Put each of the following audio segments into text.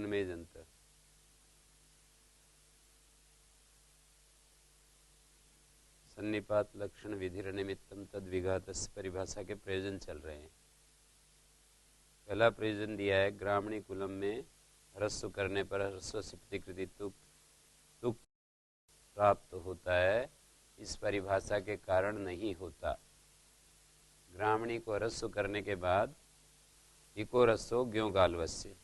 विधिर्निमेजन्त। सन्निपात लक्षण विधिर्निमित्तम तद विघातस्य परिभाषा के प्रयोजन चल रहे हैं। पहला प्रयोजन दिया है, ग्रामणी कुलम में ह्रस्व करने पर ह्रस्व से प्रतिकृति तुक प्राप्त होता है, इस परिभाषा के कारण नहीं होता। ग्रामणी को ह्रस्व करने के बाद इको ह्रस्व ज्ञो गालवस्य,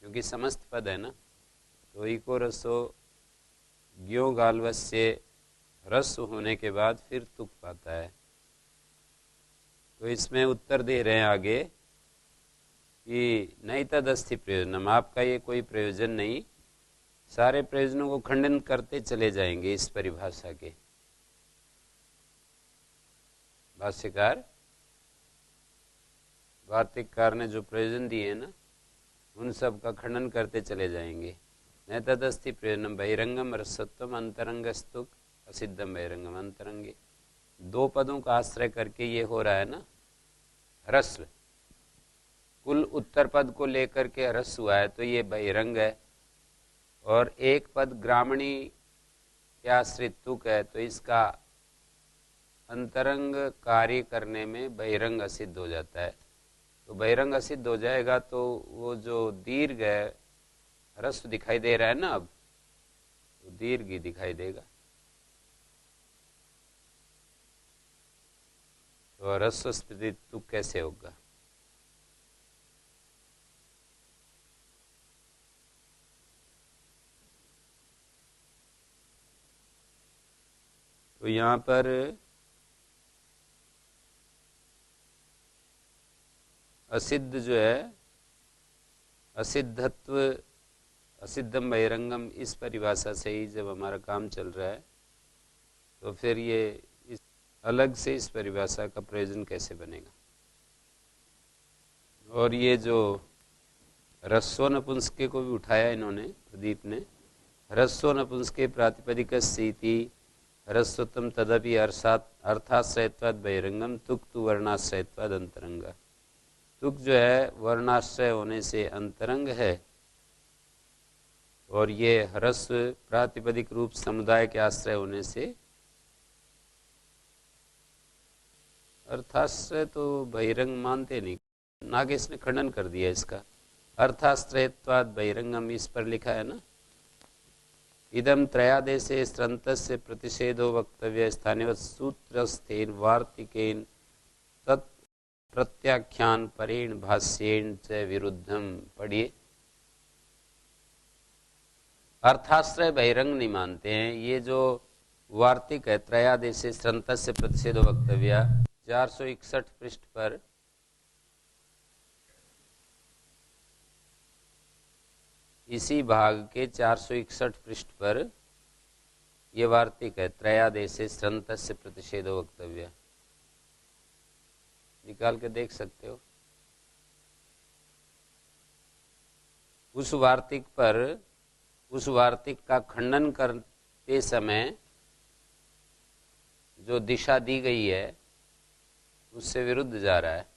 क्योंकि समस्त पद है ना, तो इको ह्रस्व ज्ञो गालवस्य ह्रस्व होने के बाद फिर तुक पाता है। तो इसमें उत्तर दे रहे हैं आगे कि नहीं तदस्थि प्रयोजनम, आपका ये कोई प्रयोजन नहीं, सारे प्रयोजनों को खंडन करते चले जाएंगे इस परिभाषा के। भाष्यकार वार्तिककार ने जो प्रयोजन दिए हैं ना, उन सब का खंडन करते चले जाएंगे। न तदस्थि प्रयोजनम बहिरंगम रसत्वम अंतरंगस्तुक असिद्धम बहिरंगम अंतरंगे। दो पदों का आश्रय करके ये हो रहा है ना ह्रस्व, कुल उत्तर पद को लेकर के ह्रस्व हुआ है, तो ये बहिरंग है। और एक पद ग्रामणी के आश्रित तुक है, तो इसका अंतरंग कार्य करने में बहिरंग असिद्ध हो जाता है। तो बहिरंग असिद्ध हो जाएगा तो वो जो दीर्घ है, ह्रस्व दिखाई दे रहा है ना, अब तो दीर्घ ही दिखाई देगा। तो ह्रस्व स्थिति तुक कैसे होगा? तो यहां पर असिद्ध जो है, असिद्धत्व असिद्धम बहिरंगम, इस परिभाषा से ही जब हमारा काम चल रहा है, तो फिर ये इस अलग से इस परिभाषा का प्रयोजन कैसे बनेगा? और ये जो ह्रस्व नपुंसके को भी उठाया इन्होंने, प्रदीप ने, ह्रस्व नपुंसके प्रातिपदिक स्थिति ह्रस्वतम तदपि अर्थाश्रयत्वाद बहिरंगम तुक तु वर्णाश्रयत्वाद अंतरंगा। तुक जो है वर्णाश्रय होने से अंतरंग है, और ये ह्रस्व प्रातिपदिक रूप समुदाय के आश्रय होने से अर्थाश्रय। तो बहिरंग मानते नहीं, नागेश ने खंडन कर दिया इसका। अर्थाश्रयत्वाद बहिरंगम इस पर लिखा है ना, इदम त्रयादेशे स्रंतस्य प्रतिषेधो वक्तव्य स्थानीय सूत्रस्थेन वार्तिकेन तत् प्रत्याख्यान परेण भाष्येण च विरुद्धम। पढ़िए, अर्थाश्रय बहिरंग नहीं मानते हैं। ये जो वार्तिक है, त्रयादेशे स्रंतस्य प्रतिषेधो वक्तव्य, 461 पृष्ठ पर इसी भाग के 461 पृष्ठ पर यह वार्तिक है, त्रयादेशे स्रंतस्य प्रतिषेधो वक्तव्य। निकाल के देख सकते हो। उस वार्तिक पर, उस वार्तिक का खंडन करते समय जो दिशा दी गई है उससे विरुद्ध जा रहा है।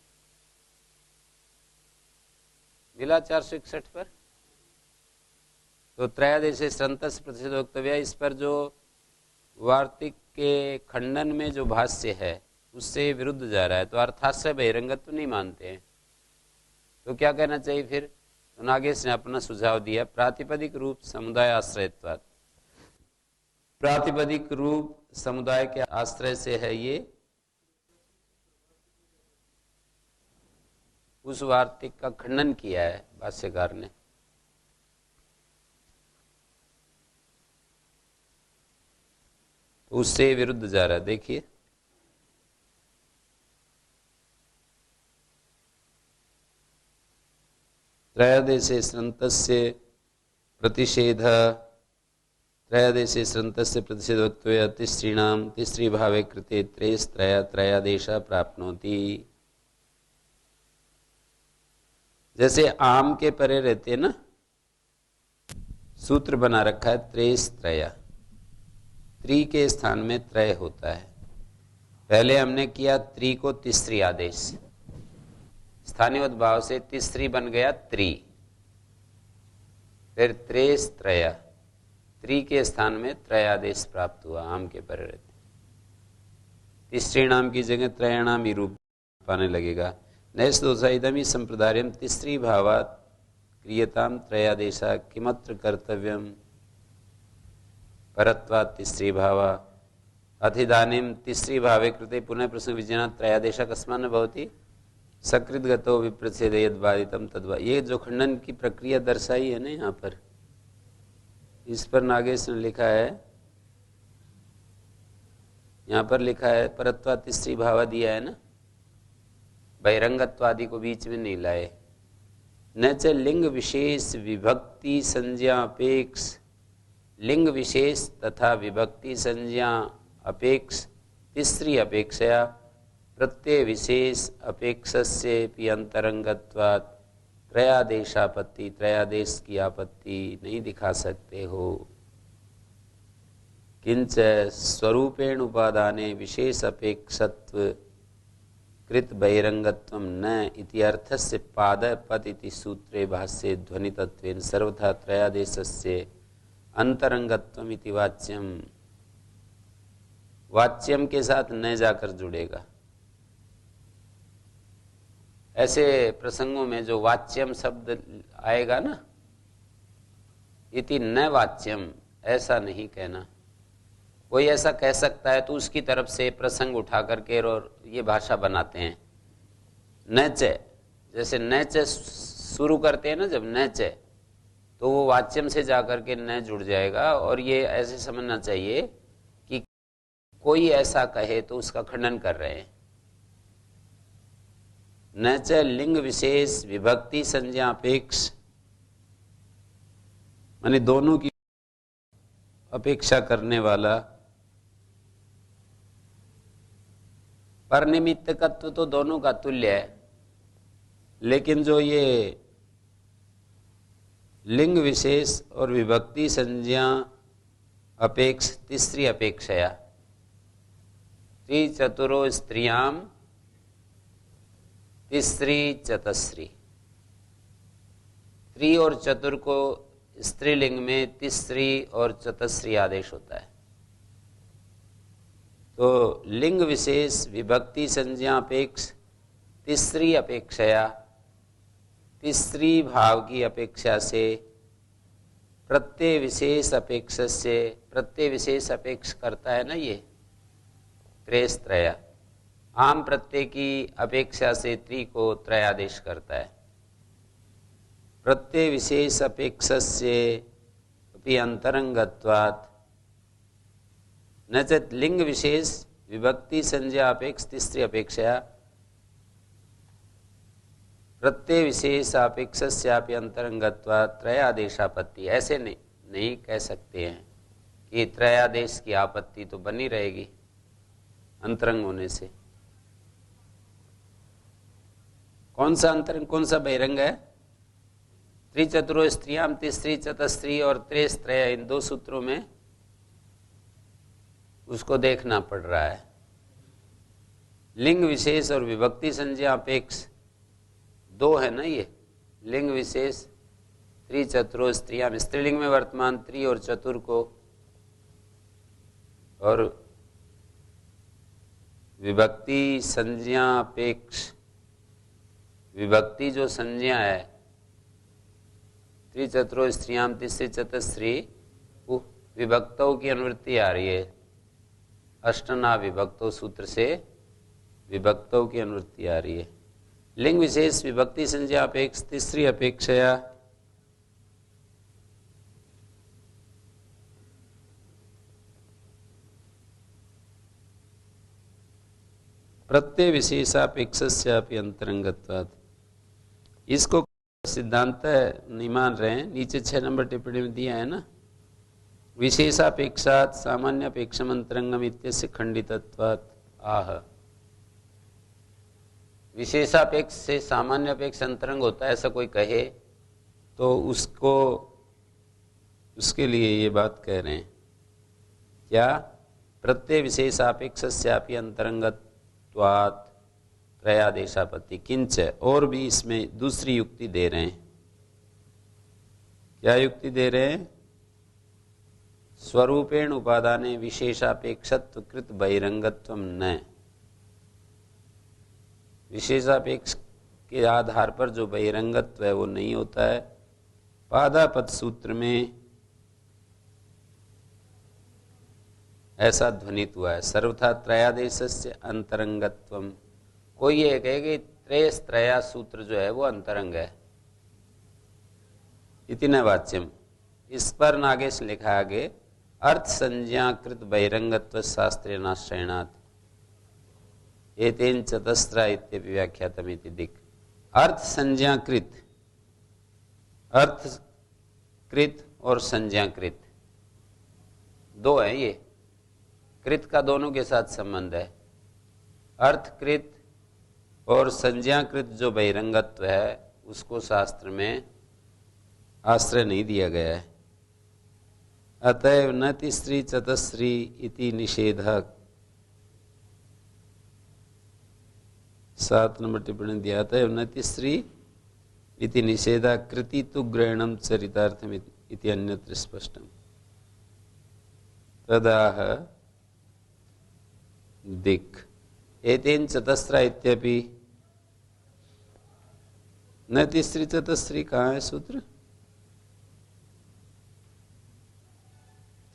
मिला 461 पर? तो त्रयादेशे स्रंतस्य प्रतिषेधो वक्तव्य, इस पर जो वार्तिक के खंडन में जो भाष्य है उससे विरुद्ध जा रहा है, तो अर्थाश्रय बहिरंगत्व तो नहीं मानते हैं। तो क्या कहना चाहिए फिर? तो नागेश ने अपना सुझाव दिया, प्रातिपदिक रूप समुदाय आश्रयत्वात्। प्रातिपदिक रूप समुदाय के आश्रय से है ये, उस वार्तिक का खंडन किया है भाष्यकार ने। तो उससे विरुद्ध जा रहा है। देखिए, त्रयादेशे स्रंतस्य प्रतिषेध, त्रयादेशे स्रंतस्य प्रतिषेधत्वे तिस्त्रीणाम तिस्त्री भावे कृते त्रयस्त्रया त्रयादेश प्राप्नोति। जैसे आम के परे रहते हैं ना, सूत्र बना रखा है त्रयस्त्रया, त्रि के स्थान में त्रय होता है। पहले हमने किया त्रि को तिस्त्री आदेश, स्थानीय भाव से तिस्त्री बन गया त्रि, फिर त्रेस त्रय, त्रि के स्थान में त्रयादेश प्राप्त हुआ आम के परिवर्ते। तीसरे नाम की जगह त्रयाणाम ही रूप पाने लगेगा। नैस्तोषाइदमी संप्रदायम तीसरी भावात क्रियताम त्रयादेशा किमत्र कर्तव्यम परत्वात् तीसरी भावा अधिदानीम तीसरी भावे कृते पुनः प्रसंग विजना त्रयादेशा कस्मान भवति सकृत गतो विप्रच्छेद यद्वादितम तद्वा। ये जो खंडन की प्रक्रिया दर्शाई है ना यहाँ पर, इस पर नागेश ने लिखा है, यहाँ पर लिखा है परत्वा तीसरी भावा दिया है ना, बहिरंगत्वादि को बीच में नहीं लाए। न च लिंग विशेष विभक्ति संज्ञा अपेक्ष, लिंग विशेष तथा विभक्ति संज्ञा अपेक्ष तीसरी अपेक्षया प्रत्यय विशेष अपेक्षस्य अंतरंगत्वात् त्रयादेशापत्ति, त्रयादेश की आपत्ति नहीं दिखा सकते हो। किंच स्वरूपेण उपादाने विशेष अपेक्षत्व कृत बहिरंगत्वं न इति अर्थस्य पादपद इति सूत्रे भाष्ये ध्वनितत्वेन सर्वथा त्रयादेशस्य अंतरंगत्वम इति वाच्यम, वाच्यम के साथ न जाकर जुड़ेगा। ऐसे प्रसंगों में जो वाच्यम शब्द आएगा ना, इति न वाच्यम, ऐसा नहीं कहना। कोई ऐसा कह सकता है तो उसकी तरफ से प्रसंग उठा करके और ये भाषा बनाते हैं। न च, जैसे न च शुरू करते हैं ना, जब न च, तो वो वाच्यम से जाकर के न जुड़ जाएगा। और ये ऐसे समझना चाहिए कि कोई ऐसा कहे तो उसका खंडन कर रहे हैं। न च लिंग विशेष विभक्ति संज्ञा अपेक्ष, माने दोनों की अपेक्षा करने वाला। परनिमित्तकत्व तो दोनों का तुल्य है, लेकिन जो ये लिंग विशेष और विभक्ति संज्ञा अपेक्ष तीसरी अपेक्षया, त्रिचतुरो स्त्रियाम तीसरी चतस्री, त्रि और चतुर को स्त्रीलिंग में तीसरी और चतस्री आदेश होता है। तो लिंग विशेष विभक्ति संज्ञा अपेक्ष तीसरी अपेक्षया, तीसरी भाव की अपेक्षा से प्रत्यय विशेष अपेक्षा से, प्रत्यय विशेष अपेक्ष करता है ना ये त्रेस त्रया, आम प्रत्यय की अपेक्षा से त्रि को त्रयादेश करता है। प्रत्यय विशेष अपेक्षा से अपि अंतरंगत्वात् न च लिंग विशेष विभक्ति संज्ञा अपेक्ष तीसरी अपेक्षा प्रत्यय विशेष अपेक्षस्यापि अंतरंगत्वात् त्रयादेशापत्ति। ऐसे नहीं कह सकते हैं कि त्रयादेश की आपत्ति तो बनी रहेगी अंतरंग होने से। कौन सा अंतरंग, कौन सा बहिरंग है? त्रिचतुरो स्त्रियाम तीसरी चतस्त्री और त्रेस त्रय, इन दो सूत्रों में उसको देखना पड़ रहा है। लिंग विशेष और विभक्ति संज्ञा अपेक्ष दो है ना, ये लिंग विशेष त्रिचतुरो स्त्रियाम, स्त्रीलिंग में वर्तमान त्रि और चतुर को, और विभक्ति संज्ञा अपेक्ष, विभक्ति जो संज्ञा है त्रिचतुरो स्त्रियाम तीसरी चतस्त्री, विभक्तों की अनुवृत्ति आ रही है। अष्टना विभक्तों सूत्र से विभक्तों की अनुवृत्ति आ रही है। लिंग विशेष विभक्ति संज्ञा अपेक्ष तीसरी अपेक्षया प्रत्यय विशेषापेक्षस्यापि अंतरंगत्वात्। इसको सिद्धांत नहीं मान रहे हैं, नीचे 6 नंबर टिप्पणी में दिया है ना, विशेषापेक्षात् सामान्यापेक्षम अंतरंगम इत्यस्य खंडितत्वात् आह। विशेषापेक्ष से सामान्यापेक्ष अंतरंग होता है ऐसा कोई कहे तो उसको, उसके लिए ये बात कह रहे हैं क्या, प्रत्यय विशेषापेक्षस्यापि अंतरंगत्वात् त्रयादेशापत्ति। किंच, और भी इसमें दूसरी युक्ति दे रहे हैं क्या युक्ति दे रहे हैं? स्वरूपेण उपादाने विशेषापेक्षत्व कृत बहिरंगत्वम न। विशेषापेक्ष के आधार पर जो बहिरंगत्व है वो नहीं होता है। पादापद सूत्र में ऐसा ध्वनित हुआ है, सर्वथा त्रयादेशस्य अंतरंगत्वम। कोई ये कहे कि त्रया सूत्र जो है वो अंतरंग है, इति न वाच्यम। इस पर नागेश लिखा आगे, अर्थ संज्ञाकृत बहिरंगत्व शास्त्रे नाश्रयणात् एतेन चतस्रा इत्यपि व्याख्यातमिति दिक्। अर्थ संज्ञाकृत, अर्थकृत और संज्ञाकृत दो है। ये कृत का दोनों के साथ संबंध है। अर्थकृत और संज्ञाकृत जो बहिरंगत्व है उसको शास्त्र में आश्रय नहीं दिया गया है। अतएव न तिस्री चतस्री इति निषेधक। 7 नंबर टिप्पणी दिया, अतएव न तिस्री इति निषेधा कृति तु ग्रहणम चरितार्थम इति अन्यत्र स्पष्टम। तदाह दिक् एतेन चतस्रा इत्यपि। न तिस्री चतस्री कहाँ है सूत्र?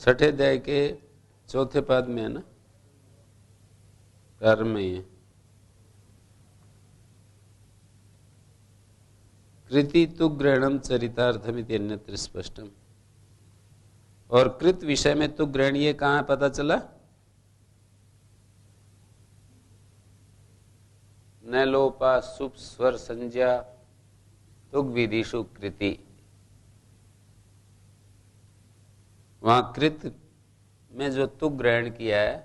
6ठे अध्याय के 4थे पद में है ना, प्रारंभ में ही है। कृति तु ग्रहणम चरितार्थमिति अन्यत्र स्पष्टम। और कृत विषय में तु ग्रहण ये कहाँ पता चला? न लोपा सुप स्वर संज्ञा तुग विधिषु कृति। वहां कृत में जो तुग ग्रहण किया है,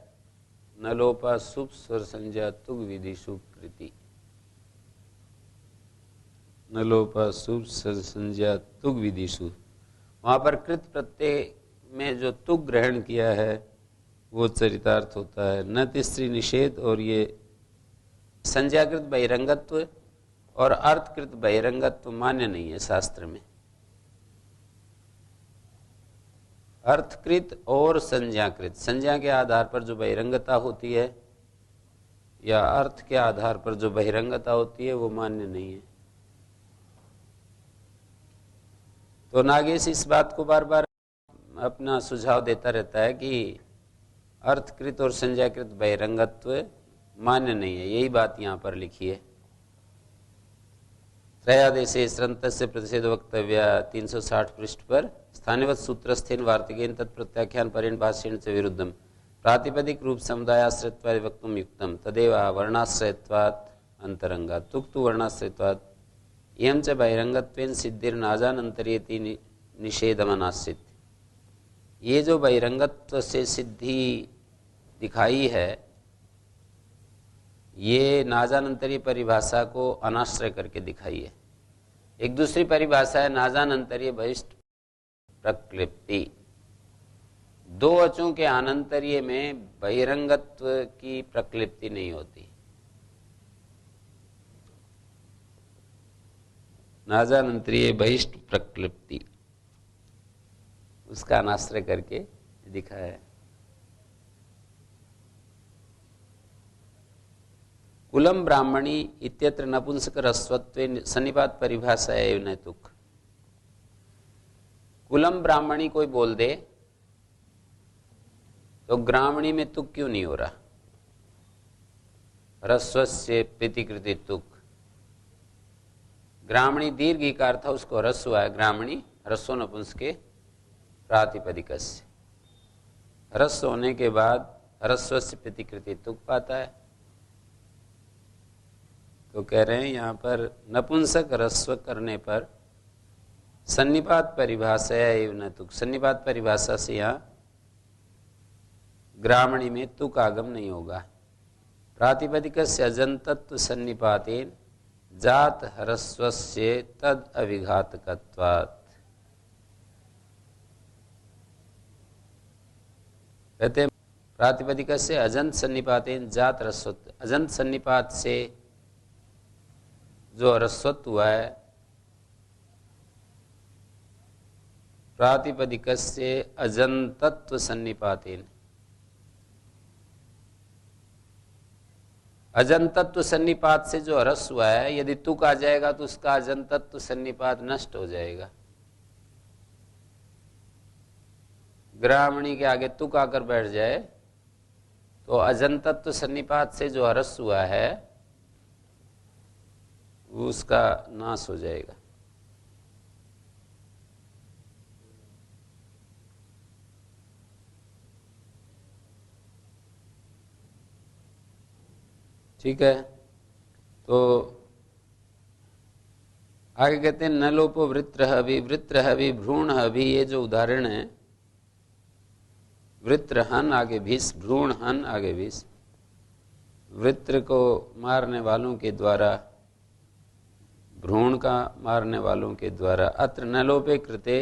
न लोपा सुप स्वर संज्ञा तुग विधिषु कृति। न लोपा सुप स्वर संज्ञा तुग विधिषु, वहां पर कृत प्रत्यय में जो तुग ग्रहण किया है वो चरितार्थ होता है। न तिस्री निषेध, और ये संज्ञाकृत बहिरंगत्व और अर्थकृत बहिरंगत्व मान्य नहीं है शास्त्र में। अर्थकृत और संज्ञाकृत, संज्ञा के आधार पर जो बहिरंगता होती है या अर्थ के आधार पर जो बहिरंगता होती है वो मान्य नहीं है। तो नागेश इस बात को बार बार अपना सुझाव देता रहता है कि अर्थकृत और संज्ञाकृत बहिरंगत्व मान्य नहीं है। यही बात यहाँ पर लिखी है। त्रयादेशे स्रंतस्य प्रतिषेध वक्तव्य 360 पृष्ठ पर स्थानीवत सूत्रस्थेन वार्तिकेन तत्प्रत्याख्यान परेण भाष्येण च विरुद्धम प्रातिपदिक रूप समुदायाश्रयत्वादि वक्तुम युक्तम तदेव वर्णाश्रयत्वात् अंतरंगात् तुक्तु वर्णाश्रयत्वात् इयं च बहिरंगत्वेन सिद्धिर्नाजानंतर्येति निषेधमनाश्रित। ये जो बहिरंगत्व से सिद्धि दिखाई है ये नाजानंतरीय परिभाषा को अनाश्रय करके दिखाई है। एक दूसरी परिभाषा है नाजानंतरीय बहिष्ठ प्रक्लिप्ति। दो वचों के अनंतरीय में बहिरंगत्व की प्रक्लिप्ति नहीं होती। नाजानंतरीय बहिष्ठ प्रक्लिप्ति, उसका अनाश्रय करके दिखाया है। कुलम ब्राह्मणी इत्यत्र नपुंसक रस्वत्वे सन्निपात परिभाषा एव नैतुक। कुलम ब्राह्मणी कोई बोल दे तो ग्रामणी में तुक क्यों नहीं हो रहा? रस्वस्य प्रतिकृति तुक। ग्रामणी दीर्घ इकार था, उसको रस्व है। ग्रामणी रस्व नपुंसके प्रातिपदिकस्य। रस्व होने के बाद रस्वस्य प्रतिकृति तुक पाता है। तो कह रहे हैं यहाँ पर नपुंसक रस्व करने पर सन्निपात परिभाषा एवं न तुक। सन्निपात परिभाषा से यहाँ ग्रामणी में तुक आगम नहीं होगा। प्रातिपदिकस्य अजंतत्व सन्निपातेन जात ह्रस्वस्य तद अविघातकत्वात्। कहते प्रातिपदिकस्य अजंत सन्निपातेन जात ह्रस्वत्व। अजंत सन्निपात से जो ह्रस्वत्व हुआ है प्रातिपदिकस्य अजंतत्व सन्निपातेन। अजंतत्व सन्निपात से जो ह्रस्व हुआ है, यदि तुक आ जाएगा तो उसका अजंतत्व सन्निपात नष्ट हो जाएगा। ग्रामणी के आगे तुक आकर बैठ जाए तो अजंतत्व सन्निपात से जो ह्रस्व हुआ है वो उसका नाश हो जाएगा। ठीक है, तो आगे कहते हैं न लोपो वृत्रः भी, वृत्रः भी, भ्रूणः भी, ये जो उदाहरण है, वृत्रहन आगे भीष, भ्रूणहन आगे भीष, वृत्र को मारने वालों के द्वारा, भ्रूण का मारने वालों के द्वारा। अत्र न लोपे कृते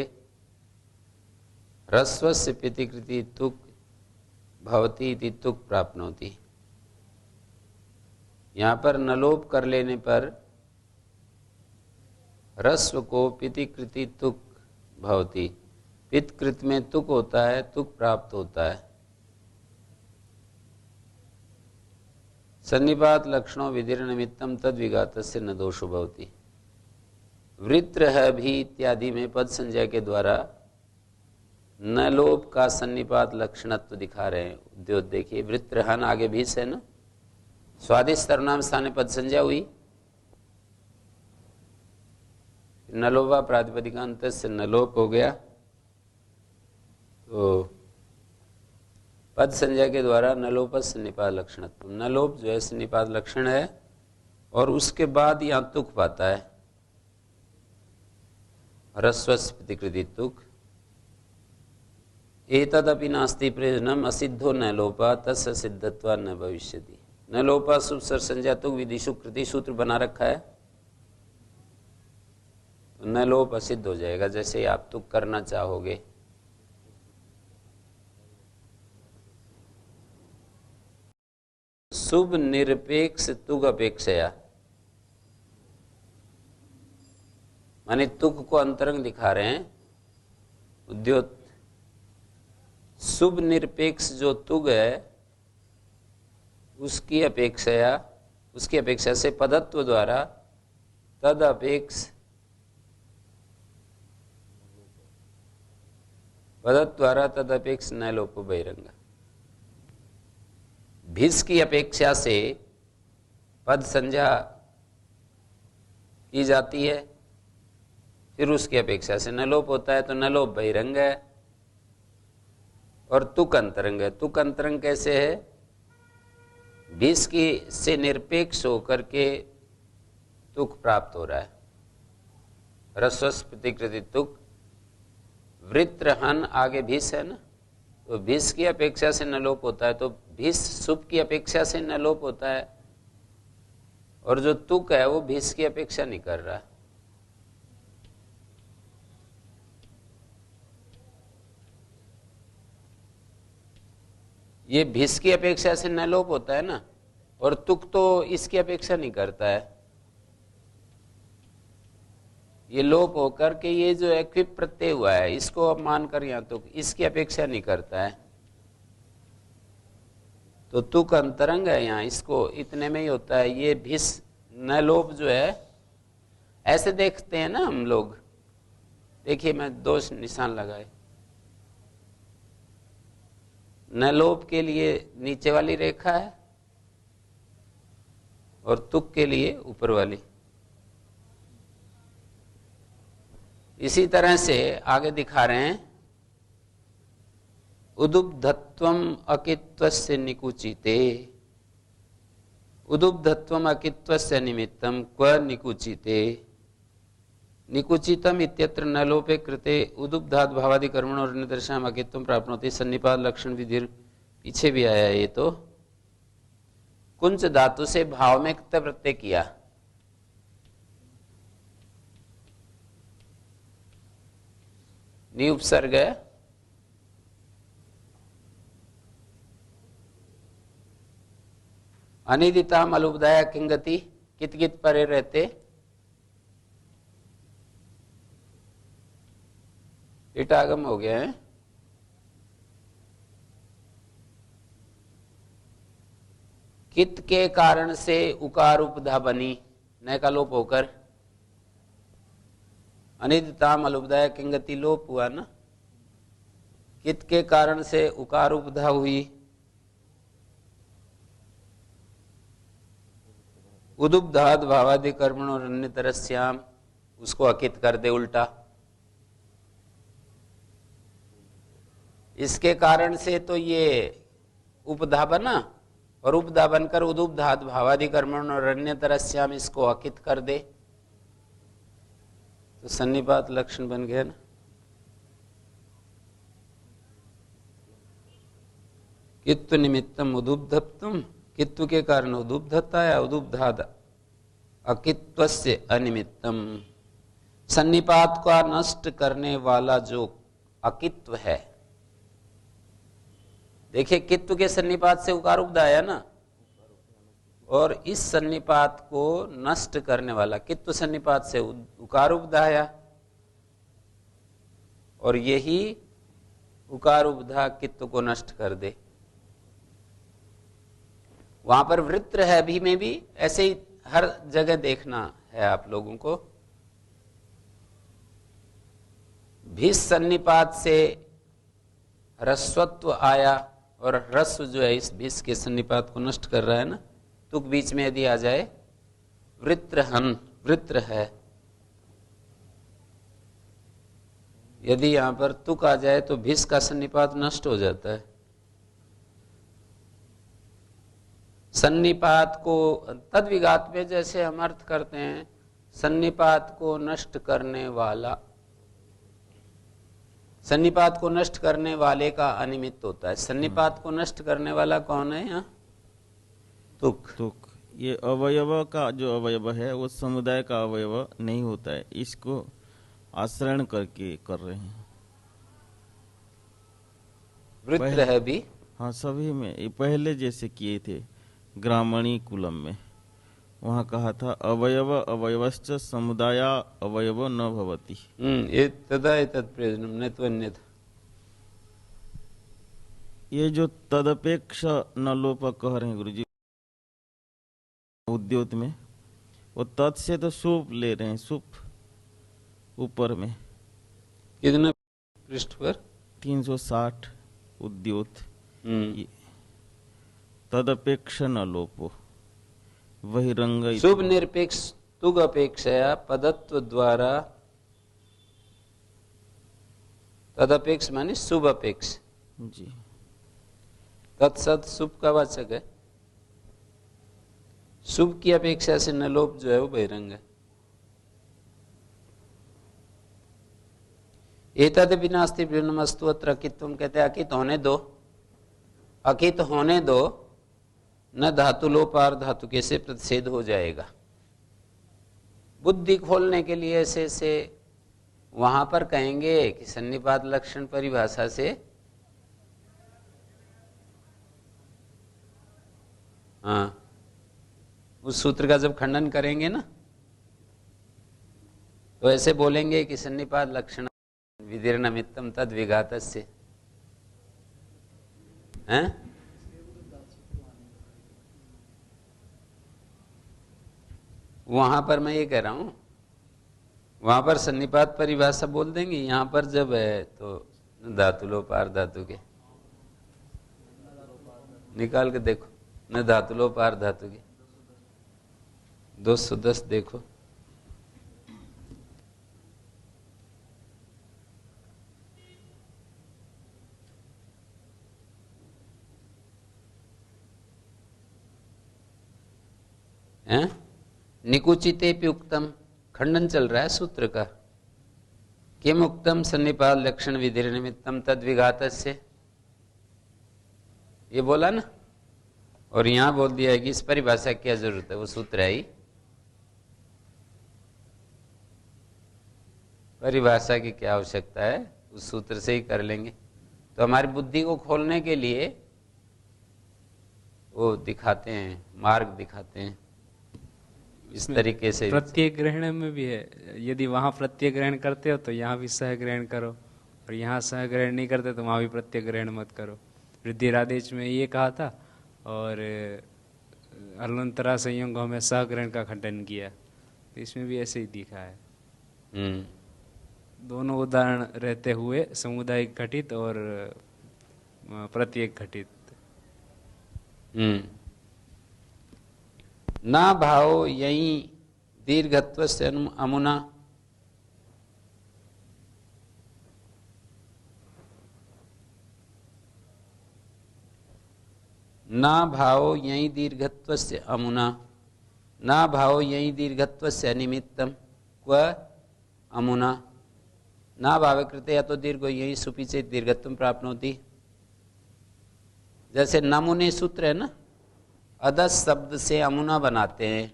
ह्रस्वस्य प्रतिकृति तुक भवति इति तुक प्राप्नोति। यहाँ पर नलोप कर लेने पर ह्रस्व को पितिकृति तुक भवति, पितकृत में तुक होता है, तुक प्राप्त होता है। सन्निपात लक्षणों विधिर निमित्तम तद विघातस्य न दोषो भवति। वृत्रः भी इत्यादि में पद संज्ञा के द्वारा न लोप का सन्निपात लक्षणत्व दिखा रहे हैं। उद्योग देखिए, वृत्रहन आगे भी से ना, स्वादिष्ट सर्वनाम स्थाने पद संज्ञा हुई, नलोपा प्रातिपदिकांत से नलोप हो गया, तो पद संज्ञा के द्वारा नलोप सन्निपात लक्षणत्व। नलोप जो है सन्निपात लक्षण है और उसके बाद यहाँ तुक पाता है, ह्रस्वस्य प्रतिकृति तुक। एतदपि नास्ति प्रयोजनम असिद्धो न लोपा तस्य सिद्धत्वा न भविष्यति। न लोपा शुभ सर संज्ञा तुक विधिषु कृति सूत्र बना रखा है, तो न लोप असिद्ध हो जाएगा जैसे आप तुक करना चाहोगे। शुभ निरपेक्ष तुक अपेक्षया, माने तुक को अंतरंग दिखा रहे हैं। उद्योग शुभ निरपेक्ष जो तुग है उसकी अपेक्षा से पदत्व द्वारा तद अपेक्ष, पदत्व द्वारा तद अपेक्ष न लोप बहिरंग। भिस की अपेक्षा से पद संज्ञा की जाती है, फिर उसकी अपेक्षा से न लोप होता है, तो न लोप बहिरंग है और तुक अंतरंग है। तुक अंतरंग कैसे है? भिस की से निरपेक्ष होकर के तुक प्राप्त हो रहा है। ह्रस्वस्य प्रतिकृति तुक, वृत्रहन आगे भिस है ना, तो भिस की अपेक्षा से न लोप होता है, तो भिस शुभ की अपेक्षा से न लोप होता है, और जो तुक है वो भिस की अपेक्षा नहीं कर रहा। ये भिस की अपेक्षा से न लोप होता है ना, और तुक तो इसकी अपेक्षा नहीं करता है। ये लोप होकर के ये जो है क्विप प्रत्यय हुआ है, इसको अब मानकर यहाँ तुक इसकी अपेक्षा नहीं करता है, तो तुक अंतरंग है यहाँ, इसको इतने में ही होता है। ये भिस न लोप जो है ऐसे देखते हैं ना हम लोग, देखिए मैं दो निशान लगाए, न लोप के लिए नीचे वाली रेखा है और तुक के लिए ऊपर वाली। इसी तरह से आगे दिखा रहे हैं, उदुब्धत्वम अकित्वस्य निकुचिते, उदुब्धत्वम अकित्वस्य निमित्तम क्व निकुचिते। निकुचितम इत्यत्र न लोपे कृते उदुब्धात् भावादि कर्मण और निदर्शनम अकित्वम प्राप्नोति। सन्निपात लक्षण विधिर पीछे भी आया है ये तो। कुंच धातु से भाव में क्त प्रत्यय किया, निउपसर्ग है, अनिदिता मलुबदाया किंगति कित कित परे रहते, इट आगम हो गया है। कित के कारण से उकार उपधा बनी, न का लोप होकर अनिदताम अलुपदाय किंगति लोप हुआ ना। कित के कारण से उकार उपधा हुई, उदुपधाद भावादि कर्मण और अन्य तरस्याम, उसको अकित कर दे उल्टा। इसके कारण से तो ये उपधा बना, और उपधा बनकर उदुपधाद भावादि कर्मण और अन्य तरस्याम, इसको अकित कर दे तो सन्निपात लक्षण बन गया ना। कित्व निमित्तम उदुपधत्तम, कित्व के कारण उदुपधत्ता या उदुपधाद अकित्वस्य अनिमित्तम। सन्निपात का नष्ट करने वाला जो अकित्व है, देखिए कित्व के सन्निपात से उकार उपधा आया ना, और इस सन्निपात को नष्ट करने वाला कित्व सन्निपात से उकार उपधा आया, और यही उकार उपधा कित्व को नष्ट कर दे। वहां पर वृत्र है भी में भी ऐसे ही हर जगह देखना है आप लोगों को। भिस सन्निपात से ह्रस्वत्व आया, और ह्रस्व जो है इस भिस के सन्निपात को नष्ट कर रहा है ना। तुक बीच में यदि आ जाए, वृत्रहन वृत्र है, यदि यहां पर तुक आ जाए तो भिस का सन्निपात नष्ट हो जाता है। सन्निपात को तद्विघात में जैसे हम अर्थ करते हैं, सन्निपात को नष्ट करने वाला, सन्निपात को नष्ट करने वाले का अनिमित्त होता है। सन्निपात को नष्ट करने वाला कौन है यहाँ? तुक। तुक ये अवयव का जो अवयव है वो समुदाय का अवयव नहीं होता है, इसको आश्रय करके कर रहे हैं। वृत्र है भी, हाँ सभी में ये पहले जैसे किए थे ग्रामणी कुलम में, वहाँ कहा था अवयव अवयवश्च समुदाया अवयव न भवति। ये तदा एतत् प्रयोजनम न त्वन्यथा। ये जो तदपेक्ष न लोप कह रहे हैं गुरुजी उद्योत में, वो तत् से तो सुप ले रहे हैं, सुप ऊपर में कितना पृष्ठ पर? 360 उद्योत। तदपेक्ष न लोपो वही रंग शुभ निरपेक्ष तुग अपेक्षया पदत्व द्वारा, तदपेक्ष माने शुभ अपेक्ष जी। तत्सत शुभ का वाचक है। शुभ की अपेक्षा से न लोप जो है वो बहिरंग है। एतद विनास्ति विनमस्तु अत्र अकित्वम, कहते हैं अकित होने दो, अकित होने दो, न धातु लोपार धातु के से प्रतिषेध हो जाएगा। बुद्धि खोलने के लिए ऐसे से वहां पर कहेंगे कि सन्निपात लक्षण परिभाषा से हाँ, उस सूत्र का जब खंडन करेंगे ना तो ऐसे बोलेंगे कि सन्निपात लक्षण विदीर्णमित्तम तद विघातस्य, हैं? वहां पर मैं ये कह रहा हूं, वहां पर सन्निपात परिभाषा बोल देंगे, यहां पर जब है तो धातु लोपार धातु के निकाल के देखो, न धातु लोपार धातु के 210 देखो। हैं? निकुचिते पे उक्तम, खंडन चल रहा है सूत्र का। किम उक्तम सन्निपात लक्षण विधि निमित्तम तद विघातस्य, ये बोला ना, और यहां बोल दिया है कि इस परिभाषा की क्या जरूरत है, वो सूत्र है ही। परिभाषा की क्या आवश्यकता है, उस सूत्र से ही कर लेंगे। तो हमारी बुद्धि को खोलने के लिए वो दिखाते हैं, मार्ग दिखाते हैं इस तरीके से। प्रत्यय ग्रहण में भी है, यदि वहां प्रत्यय ग्रहण करते हो तो यहाँ भी सह ग्रहण करो, और यहाँ सहग्रहण नहीं करते तो वहाँ भी प्रत्यय ग्रहण मत करो। वृद्धिरादेश में ये कहा था और हलंतरा संयोग में सहग्रहण का खंडन किया, तो इसमें भी ऐसे ही दिखा है। दोनों उदाहरण रहते हुए सामुदायिक घटित और प्रत्येक घटित। ना भाव यही दीर्घत्व से अमुना, ना भाव यही दीर्घत्व से अमुना, ना भाव यही दीर्घत्व से अनिमित्तम क्व अमुना, ना भाव कृते या तो दीर्घ यही सुपी से दीर्घत्व प्राप्त होती। जैसे नमुने सूत्र है ना, अदस शब्द से अमुना बनाते हैं,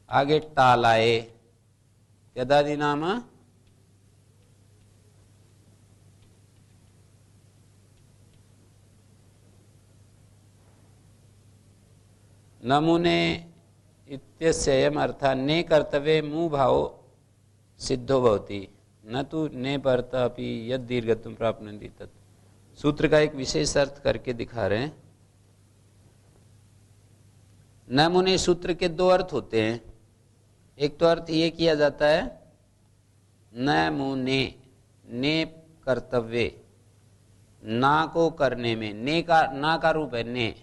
आगे टाल आए, यदादि नाम नमुने इत्यस्ययम् अर्थः ने कर्तव्ये मू भाव सिद्धो भवति न तो ने परत अपि यद दीर्घत्वं प्राप्नोति तत्। सूत्र का एक विशेष अर्थ करके दिखा रहे हैं। नमुने सूत्र के दो अर्थ होते हैं। एक तो अर्थ ये किया जाता है नमुने, ने कर्तव्य, ना को करने में, ने का ना का रूप है ने,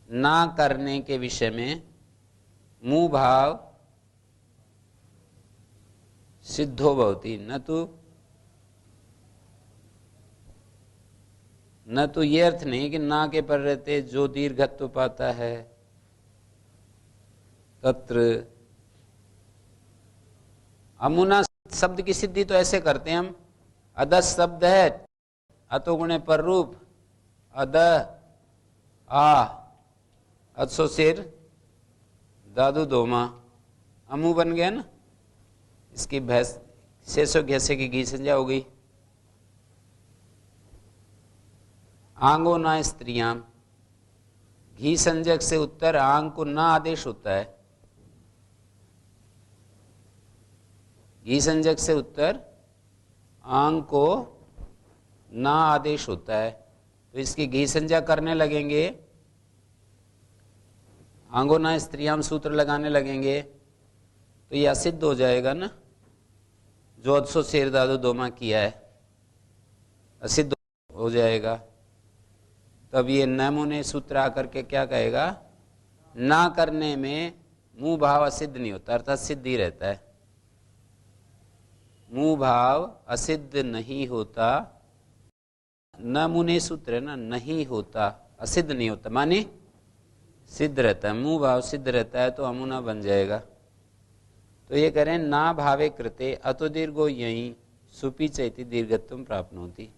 ना करने के विषय में मू भाव सिद्धो भवति न तो ये अर्थ नहीं कि ना के पर रहते जो दीर्घत्व पाता है तत्र। अमुना शब्द की सिद्धि तो ऐसे करते हैं हम, अदस शब्द है, अतो गुणे पर रूप, अद आ अत्सो सिर दादू दोमा, अमू बन गया ना। इसकी भैंस शेषो घैसे की घी संज्ञा हो गई। आंगो ना स्त्रियाम, घी संजक से उत्तर आंग को ना आदेश होता है। घी संजक से उत्तर आंग को ना आदेश होता है, तो इसकी घी संज्ञा करने लगेंगे, आंगो ना स्त्रियाम सूत्र लगाने लगेंगे तो यह असिद्ध हो जाएगा ना। जो अदसो शेर दादो दोमा किया है असिद्ध हो जाएगा। तब ये नमुने सूत्र आकर के क्या कहेगा, ना करने में मुंह भाव असिद्ध नहीं होता, अर्थात सिद्ध ही रहता है। मुंह भाव असिद्ध नहीं होता, नमुने सूत्र है ना, नहीं होता, असिद्ध नहीं होता माने सिद्ध रहता है। मुंह भाव सिद्ध रहता है तो अमुना बन जाएगा। तो ये करें ना भावे कृते अतो दीर्घो यही सुपी चैति दीर्घत्वम प्राप्त होती।